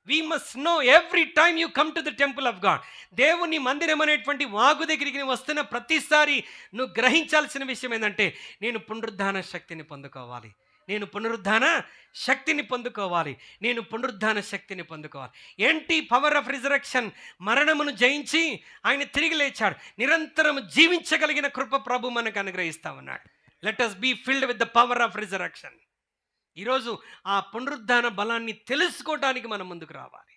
We must know every time you come to the temple of God. దేవుని మందిరం అనేటువంటి వాగు దగ్గరికి వస్తున్న ప్రతిసారి నువ్వు గ్రహించాల్సిన విషయం ఏంటంటే, నేను పునరుద్ధాన శక్తిని పొందుకోవాలి, నేను పునరుద్ధాన శక్తిని పొందుకోవాలి, నేను పునరుద్ధాన శక్తిని పొందుకోవాలి. ఏంటి పవర్ ఆఫ్ రిజరెక్షన్? మరణమును జయించి ఆయన తిరిగి లేచాడు. నిరంతరం జీవించగలిగిన కృప ప్రభు మనకు అనుగ్రహిస్తా ఉన్నాడు. Let us be filled with the power of resurrection. ఈరోజు ఆ పునరుద్ధాన బలాన్ని తెలుసుకోవడానికి మనం ముందుకు రావాలి.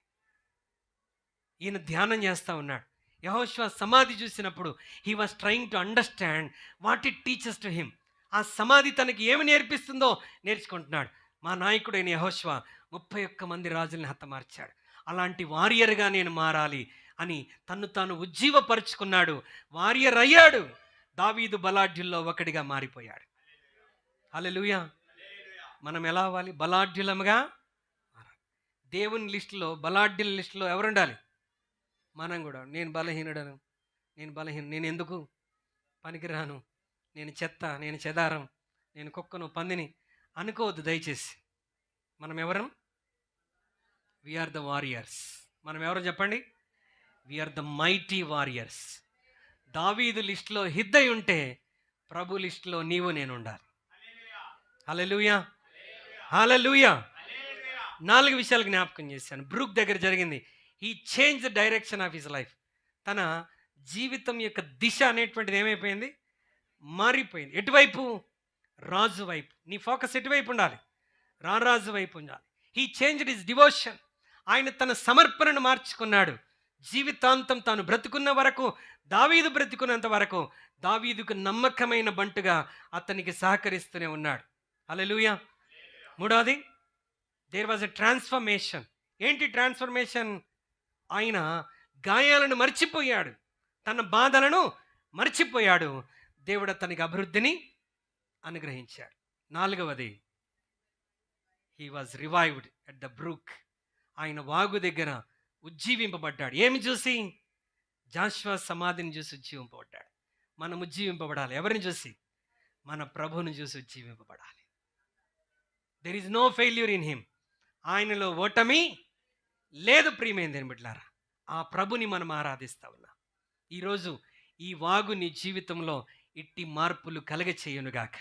ఈయన ధ్యానం చేస్తూ ఉన్నాడు. యెహోషువ సమాధి చూసినప్పుడు he was trying to understand what it teachers to him. ఆ సమాధి తనకి ఏమి నేర్పిస్తుందో నేర్చుకుంటున్నాడు. మా నాయకుడైన యెహోషువ 31 మంది రాజుల్ని హతమార్చాడు. అలాంటి వారియర్గా నేను మారాలి అని తన్ను తాను ఉజ్జీవపరుచుకున్నాడు. వారియర్ అయ్యాడు. దావీదు బలాఢ్యుల్లో ఒకడిగా మారిపోయాడు. హల్లెలూయా. మనం ఎలా అవ్వాలి? బలాఢ్యులముగా మారాలి. దేవుని లిస్టులో, బలాఢ్యుల లిస్టులో ఎవరు ఉండాలి? మనం కూడా. నేను బలహీనుడను, నేను ఎందుకు? పనికిరాను, నేను చెత్త, నేను చెదారం, నేను కుక్కను, పందిని అనుకోవద్దు దయచేసి. మనం ఎవరం? We are the warriors. మనం ఎవరో చెప్పండి? We are the mighty warriors. దావీదు లిస్టులో హిద్దై ఉంటే ప్రభు లిస్టులో నీవు నేను ఉండాలి. హల్లెలూయా, హల్లెలూయా. 4 విషయాలు జ్ఞాపకం చేశాను. బ్రూక్ దగ్గర జరిగింది. He change the direction of his life. తన జీవితం యొక్క దిశ అనేటువంటిది ఏమైపోయింది? మారిపోయింది. ఎటువైపు? రాజు వైపు. నీ ఫోకస్ ఎటువైపు ఉండాలి? రారాజు వైపు ఉండాలి. He changed his devotion. ఆయన తన సమర్పణను మార్చుకున్నాడు. జీవితాంతం తాను బ్రతుకున్న వరకు, దావీదు బ్రతుకున్నంత వరకు దావీదుకు నమ్మకమైన బంటుగా అతనికి సహకరిస్తూనే ఉన్నాడు. హల్లెలూయా. మూడవది, దేర్ వాజ్ ఎ ట్రాన్స్ఫర్మేషన్. ఏంటి ట్రాన్స్ఫర్మేషన్? ఆయన గాయాలను మర్చిపోయాడు, తన బాధలను మర్చిపోయాడు. దేవుడు అతనికి అభివృద్ధిని అనుగ్రహించాడు. 4వది, he was revived at the brook. ఆయన వాగు దగ్గర ఉజ్జీవింపబడ్డాడు. ఏమి చూసి? జాషువా సమాధిని చూసి ఉజ్జీవింపబడ్డాడు. మనం ఉజ్జీవింపబడాలి. ఎవరిని చూసి? మన ప్రభువుని చూసి ఉజ్జీవింపబడాలి. There is no failure in him. ఆయనలో ఓటమి లేదు. ప్రియమైన దేవుని బిడ్డలారా, ఆ ప్రభుని మనం ఆరాధిస్తా ఉన్నాం. ఈరోజు ఈ వాగు నీ జీవితంలో ఇట్టి మార్పులు కలగచేయునుగాక.